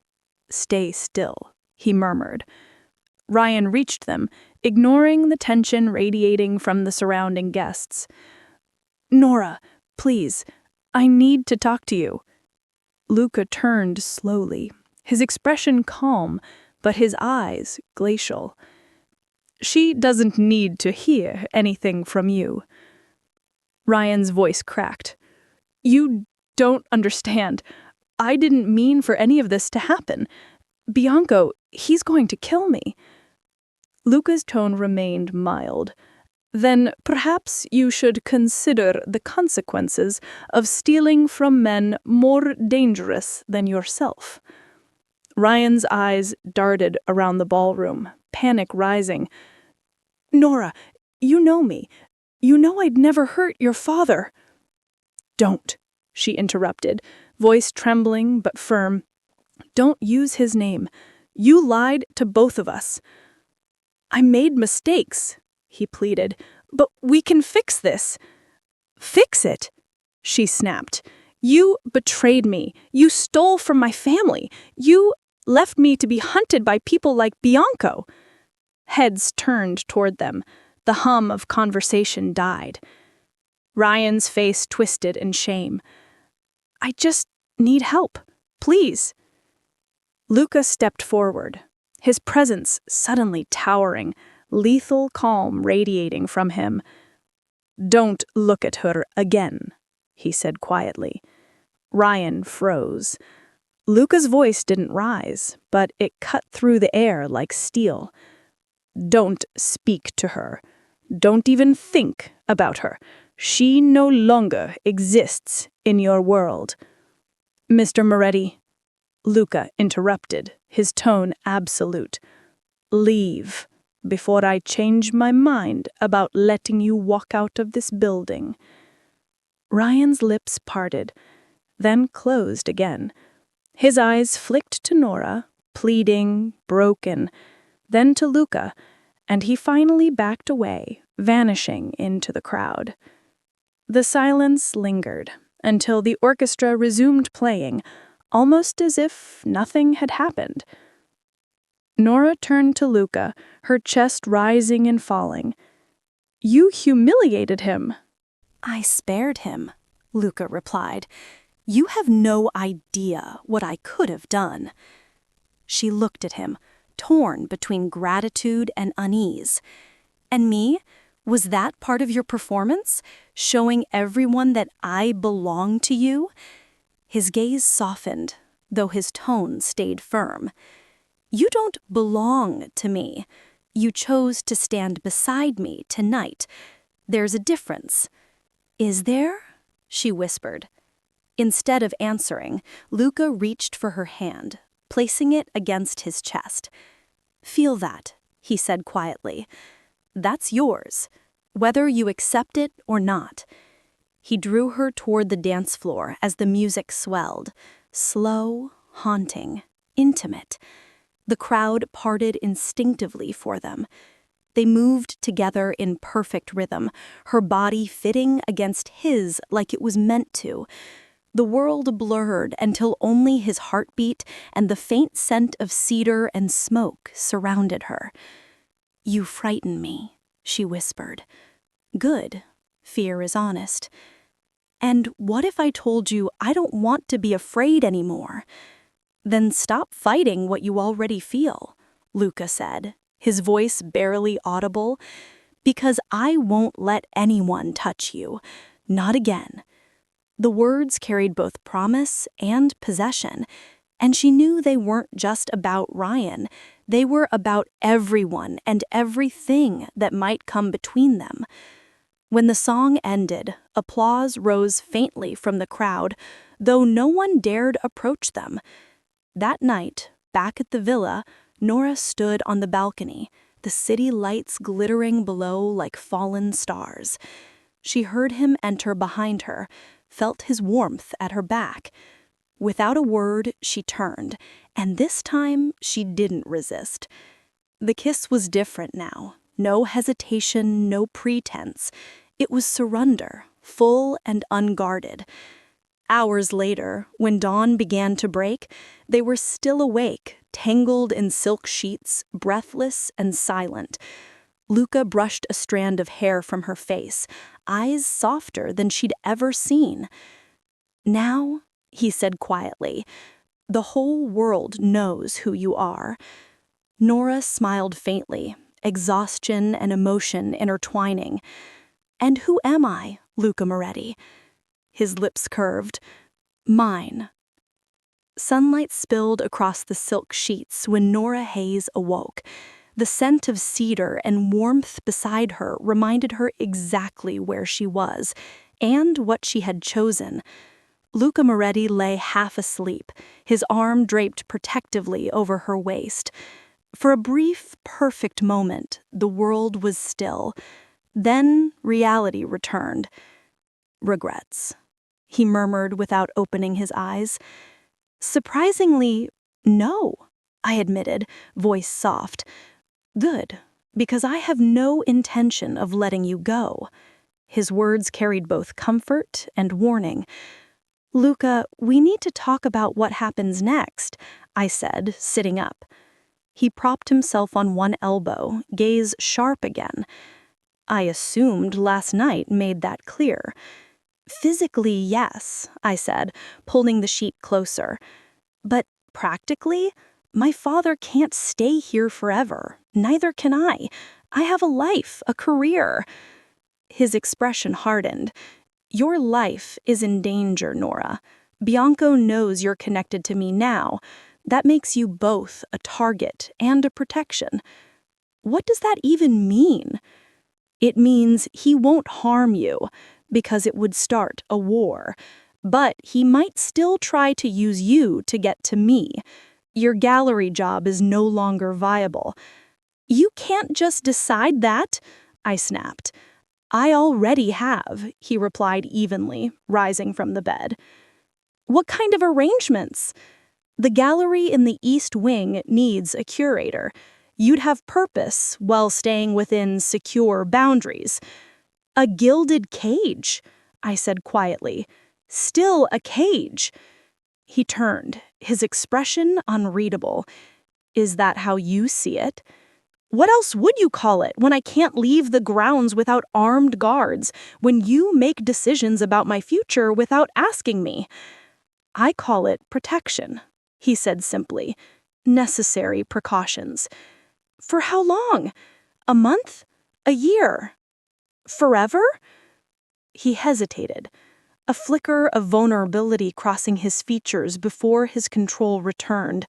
"Stay still," he murmured. Ryan reached them, ignoring the tension radiating from the surrounding guests. "Nora, please, I need to talk to you." Luca turned slowly, his expression calm, but his eyes glacial. "She doesn't need to hear anything from you." Ryan's voice cracked. "You don't understand. I didn't mean for any of this to happen. Bianco, he's going to kill me." Luca's tone remained mild. "Then perhaps you should consider the consequences of stealing from men more dangerous than yourself." Ryan's eyes darted around the ballroom, panic rising. "Nora, you know me. You know I'd never hurt your father." "Don't," she interrupted, voice trembling but firm. "Don't use his name. You lied to both of us." "I made mistakes," he pleaded, "but we can fix this." "Fix it?" she snapped. "You betrayed me. You stole from my family. You left me to be hunted by people like Bianco." Heads turned toward them. The hum of conversation died. Ryan's face twisted in shame. "I just need help. Please." Luca stepped forward, his presence suddenly towering, lethal calm radiating from him. "Don't look at her again," he said quietly. Ryan froze. Luca's voice didn't rise, but it cut through the air like steel. "Don't speak to her. Don't even think about her. She no longer exists in your world." "Mr. Moretti," Luca interrupted, his tone absolute. "Leave, before I change my mind about letting you walk out of this building." Ryan's lips parted, then closed again. His eyes flicked to Nora, pleading, broken, then to Luca, and he finally backed away, vanishing into the crowd. The silence lingered until the orchestra resumed playing, almost as if nothing had happened. Nora turned to Luca, her chest rising and falling. "You humiliated him." "I spared him," Luca replied. "You have no idea what I could have done." She looked at him, torn between gratitude and unease. "And me? Was that part of your performance? Showing everyone that I belong to you?" His gaze softened, though his tone stayed firm. "You don't belong to me. You chose to stand beside me tonight. There's a difference." "Is there?" she whispered. Instead of answering, Luca reached for her hand, placing it against his chest. "Feel that," he said quietly. "That's yours, whether you accept it or not." He drew her toward the dance floor as the music swelled, slow, haunting, intimate. The crowd parted instinctively for them. They moved together in perfect rhythm, her body fitting against his like it was meant to. The world blurred until only his heartbeat and the faint scent of cedar and smoke surrounded her. "You frighten me," she whispered. "Good. Fear is honest. And what if I told you I don't want to be afraid anymore?" "Then stop fighting what you already feel," Luca said, his voice barely audible. "Because I won't let anyone touch you. Not again." The words carried both promise and possession, and she knew they weren't just about Ryan. They were about everyone and everything that might come between them. When the song ended, applause rose faintly from the crowd, though no one dared approach them. That night, back at the villa, Nora stood on the balcony, the city lights glittering below like fallen stars. She heard him enter behind her, felt his warmth at her back. Without a word, she turned, and this time she didn't resist. The kiss was different now, No hesitation, no pretense. It was surrender, full and unguarded. Hours later, when dawn began to break, they were still awake, tangled in silk sheets, breathless and silent. Luca brushed a strand of hair from her face, eyes softer than she'd ever seen. "Now," he said quietly, "the whole world knows who you are." Nora smiled faintly, exhaustion and emotion intertwining. "And who am I, Luca Moretti?" His lips curved. "Mine." Sunlight spilled across the silk sheets when Nora Hayes awoke. The scent of cedar and warmth beside her reminded her exactly where she was and what she had chosen. Luca Moretti lay half asleep, his arm draped protectively over her waist. For a brief, perfect moment, the world was still. Then reality returned. "Regrets," he murmured without opening his eyes. "Surprisingly, no," I admitted, voice soft. "Good, because I have no intention of letting you go." His words carried both comfort and warning. "Luca, we need to talk about what happens next," I said, sitting up. He propped himself on one elbow, gaze sharp again. "I assumed last night made that clear." "Physically, yes," I said, pulling the sheet closer. "But practically, my father can't stay here forever. Neither can I. I have a life, a career." His expression hardened. "Your life is in danger, Nora. Bianco knows you're connected to me now. That makes you both a target and a protection." "What does that even mean?" "It means he won't harm you, because it would start a war. But he might still try to use you to get to me. Your gallery job is no longer viable." "You can't just decide that," I snapped. "I already have," he replied evenly, rising from the bed. "What kind of arrangements?" "The gallery in the East Wing needs a curator. You'd have purpose while staying within secure boundaries." "A gilded cage," I said quietly. "Still a cage." He turned, his expression unreadable. "Is that how you see it?" "What else would you call it when I can't leave the grounds without armed guards, when you make decisions about my future without asking me?" "I call it protection," he said simply. "Necessary precautions." "For how long? A month? A year? Forever?" He hesitated, a flicker of vulnerability crossing his features before his control returned.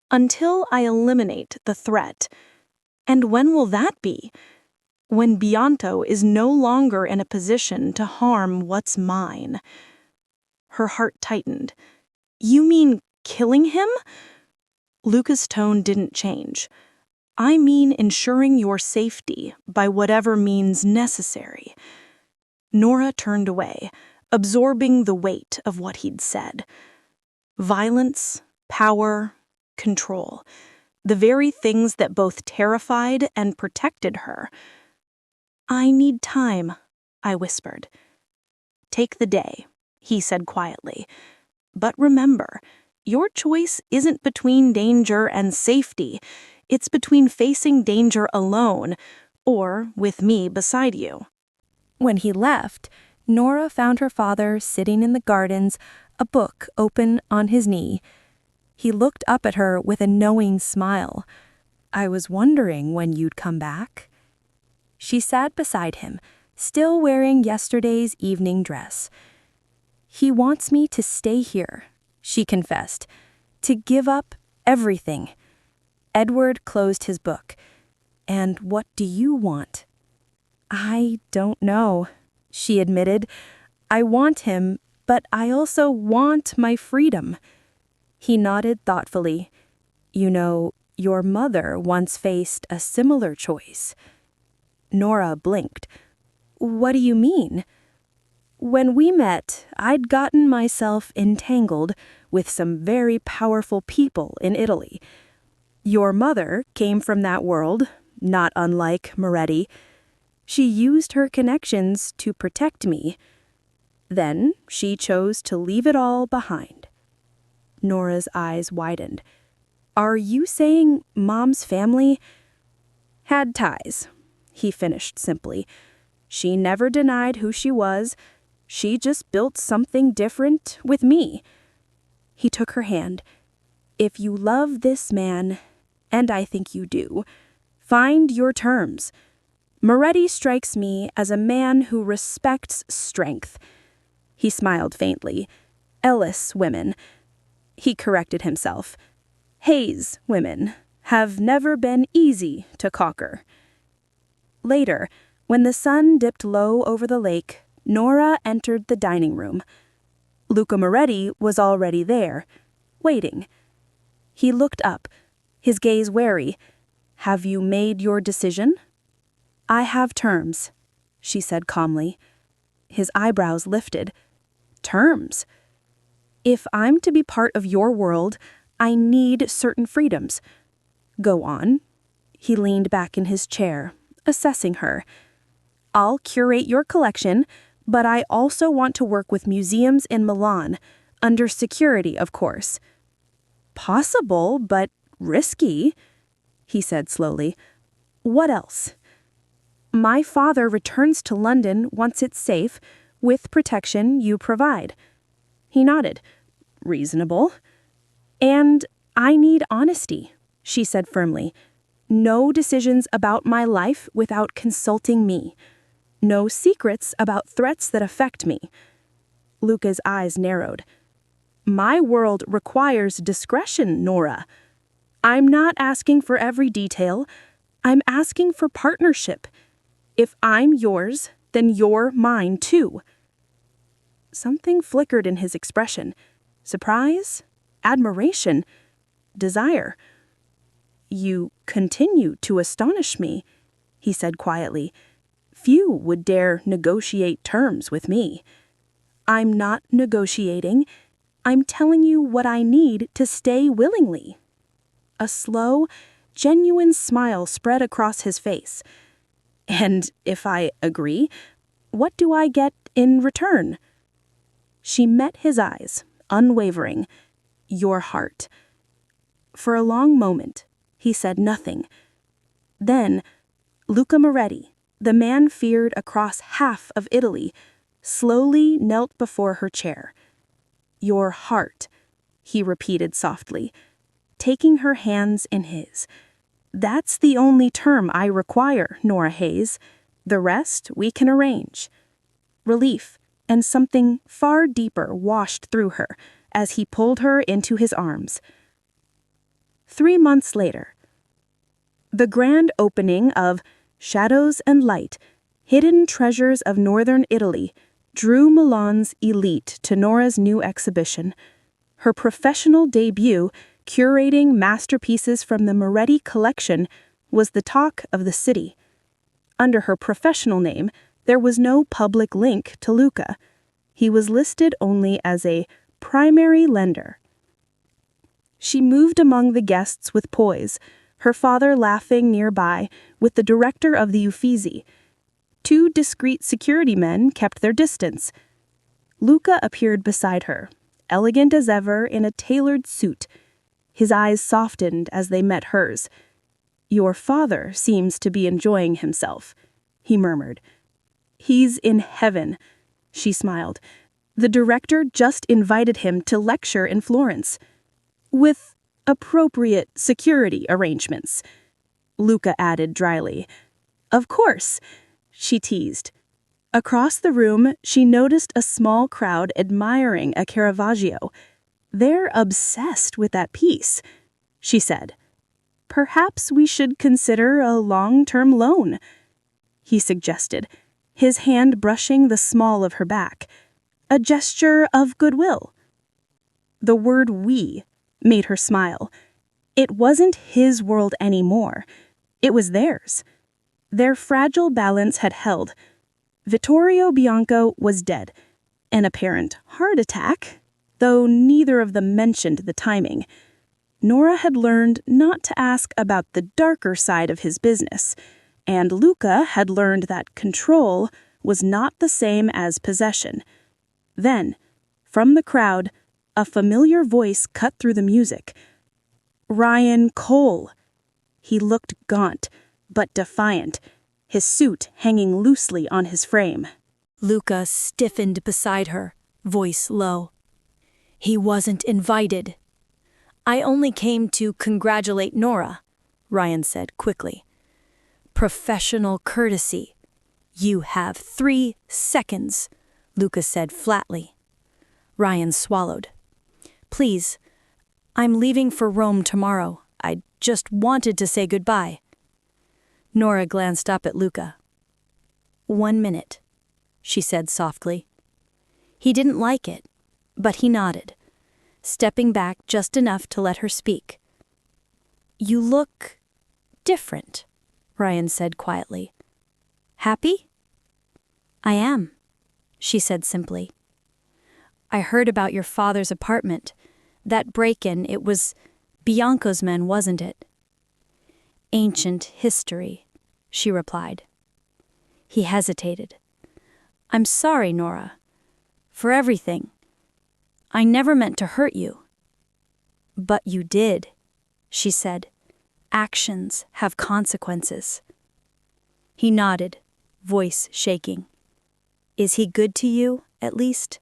"Until I eliminate the threat." "And when will that be?" "When Bianco is no longer in a position to harm what's mine." Her heart tightened. "You mean killing him?" Luca's tone didn't change. "I mean ensuring your safety by whatever means necessary." Nora turned away, absorbing the weight of what he'd said. Violence, power, control. The very things that both terrified and protected her. "I need time," I whispered. "Take the day," he said quietly. "But remember, your choice isn't between danger and safety. It's between facing danger alone or with me beside you." When he left, Nora found her father sitting in the gardens, a book open on his knee. He looked up at her with a knowing smile. "I was wondering when you'd come back." She sat beside him, still wearing yesterday's evening dress. "He wants me to stay here," she confessed, "to give up everything." Edward closed his book. "And what do you want?" "I don't know," she admitted. "I want him, but I also want my freedom." He nodded thoughtfully. "You know, your mother once faced a similar choice." Nora blinked. "What do you mean?" "When we met, I'd gotten myself entangled with some very powerful people in Italy. Your mother came from that world, not unlike Moretti. She used her connections to protect me. Then she chose to leave it all behind. Nora's eyes widened. Are you saying Mom's family had ties? He finished simply. She never denied who she was. She just built something different with me. He took her hand. If you love this man, and I think you do, find your terms. Moretti strikes me as a man who respects strength. He smiled faintly. Ellis women. He corrected himself. Hayes women have never been easy to conquer. Later, when the sun dipped low over the lake, Nora entered the dining room. Luca Moretti was already there, waiting. He looked up, his gaze wary. Have you made your decision? I have terms, she said calmly. His eyebrows lifted. Terms? If I'm to be part of your world, I need certain freedoms. Go on. He leaned back in his chair, assessing her. I'll curate your collection, but I also want to work with museums in Milan, under security, of course. Possible, but risky, he said slowly. What else? My father returns to London once it's safe, with protection you provide. He nodded. Reasonable. And I need honesty, she said firmly. No decisions about my life without consulting me. No secrets about threats that affect me. Luca's eyes narrowed. My world requires discretion, Nora. I'm not asking for every detail. I'm asking for partnership. If I'm yours, then you're mine too. Something flickered in his expression. Surprise? Admiration? Desire? You continue to astonish me, he said quietly. Few would dare negotiate terms with me. I'm not negotiating. I'm telling you what I need to stay willingly. A slow, genuine smile spread across his face. And if I agree, what do I get in return? She met his eyes, unwavering. Your heart. For a long moment, he said nothing. Then, Luca Moretti, the man feared across half of Italy, slowly knelt before her chair. Your heart, he repeated softly, taking her hands in his. That's the only term I require, Nora Hayes. The rest we can arrange. Relief and something far deeper washed through her as he pulled her into his arms. 3 months later, the grand opening of Shadows and Light, Hidden Treasures of Northern Italy, drew Milan's elite to Nora's new exhibition. Her professional debut, curating masterpieces from the Moretti collection, was the talk of the city. Under her professional name, there was no public link to Luca. He was listed only as a primary lender. She moved among the guests with poise, her father laughing nearby with the director of the Uffizi. 2 discreet security men kept their distance. Luca appeared beside her, elegant as ever in a tailored suit. His eyes softened as they met hers. Your father seems to be enjoying himself, he murmured. He's in heaven, she smiled. The director just invited him to lecture in Florence. With appropriate security arrangements, Luca added dryly. Of course, she teased. Across the room, she noticed a small crowd admiring a Caravaggio. They're obsessed with that piece, she said. Perhaps we should consider a long-term loan, he suggested, his hand brushing the small of her back. A gesture of goodwill. The word we made her smile. It wasn't his world anymore. It was theirs. Their fragile balance had held. Vittorio Bianco was dead. An apparent heart attack, though neither of them mentioned the timing. Nora had learned not to ask about the darker side of his business, and Luca had learned that control was not the same as possession. Then, from the crowd, a familiar voice cut through the music. Ryan Cole. He looked gaunt, but defiant, his suit hanging loosely on his frame. Luca stiffened beside her, voice low. He wasn't invited. I only came to congratulate Nora, Ryan said quickly. Professional courtesy. You have 3 seconds, Luca said flatly. Ryan swallowed. Please, I'm leaving for Rome tomorrow. I just wanted to say goodbye. Nora glanced up at Luca. 1 minute, she said softly. He didn't like it, but he nodded, stepping back just enough to let her speak. You look different, Ryan said quietly. Happy? I am, she said simply. I heard about your father's apartment. That break-in, it was Bianco's men, wasn't it? Ancient history, she replied. He hesitated. I'm sorry, Nora. For everything. I never meant to hurt you. But you did, she said. Actions have consequences. He nodded, voice shaking. Is he good to you, at least?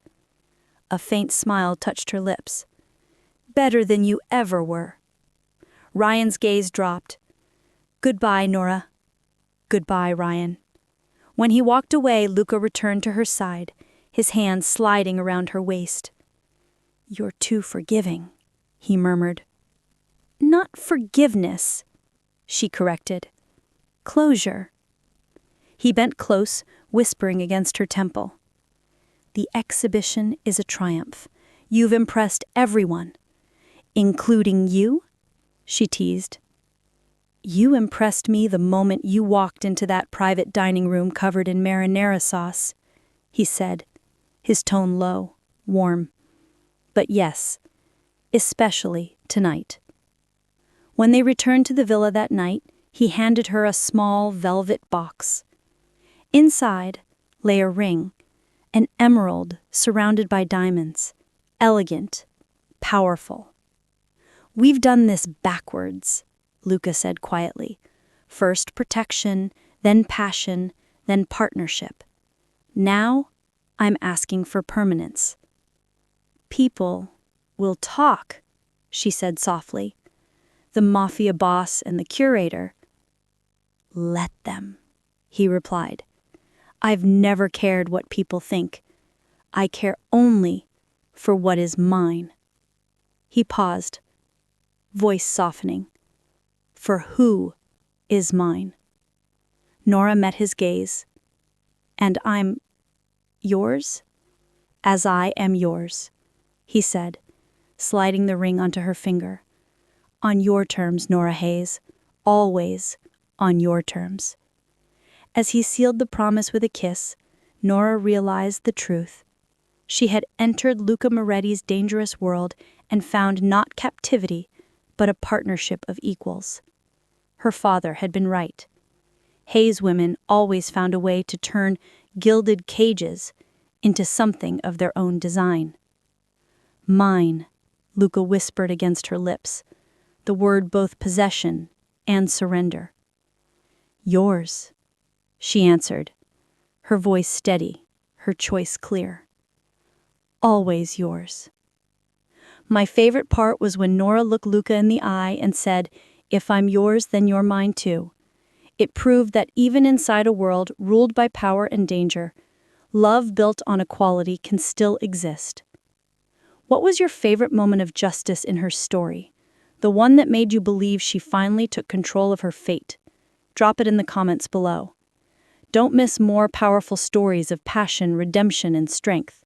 A faint smile touched her lips. Better than you ever were. Ryan's gaze dropped. Goodbye, Nora. Goodbye, Ryan. When he walked away, Luca returned to her side, his hand sliding around her waist. You're too forgiving, he murmured. Not forgiveness, she corrected. Closure. He bent close, whispering against her temple. The exhibition is a triumph. You've impressed everyone. Including you? She teased. You impressed me the moment you walked into that private dining room covered in marinara sauce, he said, his tone low, warm. But yes, especially tonight. When they returned to the villa that night, he handed her a small velvet box. Inside lay a ring, an emerald surrounded by diamonds, elegant, powerful. We've done this backwards, Luca said quietly. First protection, then passion, then partnership. Now, I'm asking for permanence. People will talk, she said softly. The Mafia boss and the curator. Let them, he replied. I've never cared what people think. I care only for what is mine. He paused, voice softening. For who is mine? Nora met his gaze. And I'm yours? As I am yours, he said, sliding the ring onto her finger. On your terms, Nora Hayes. Always on your terms. As he sealed the promise with a kiss, Nora realized the truth. She had entered Luca Moretti's dangerous world and found not captivity, but a partnership of equals. Her father had been right. Hayes women always found a way to turn gilded cages into something of their own design. Mine, Luca whispered against her lips, the word both possession and surrender. Yours, she answered, her voice steady, her choice clear. Always yours. My favorite part was when Nora looked Luca in the eye and said, If I'm yours, then you're mine too. It proved that even inside a world ruled by power and danger, love built on equality can still exist. What was your favorite moment of justice in her story? The one that made you believe she finally took control of her fate? Drop it in the comments below. Don't miss more powerful stories of passion, redemption, and strength.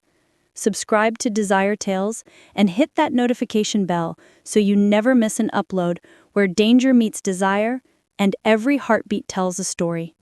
Subscribe to Desire Tales and hit that notification bell so you never miss an upload where danger meets desire and every heartbeat tells a story.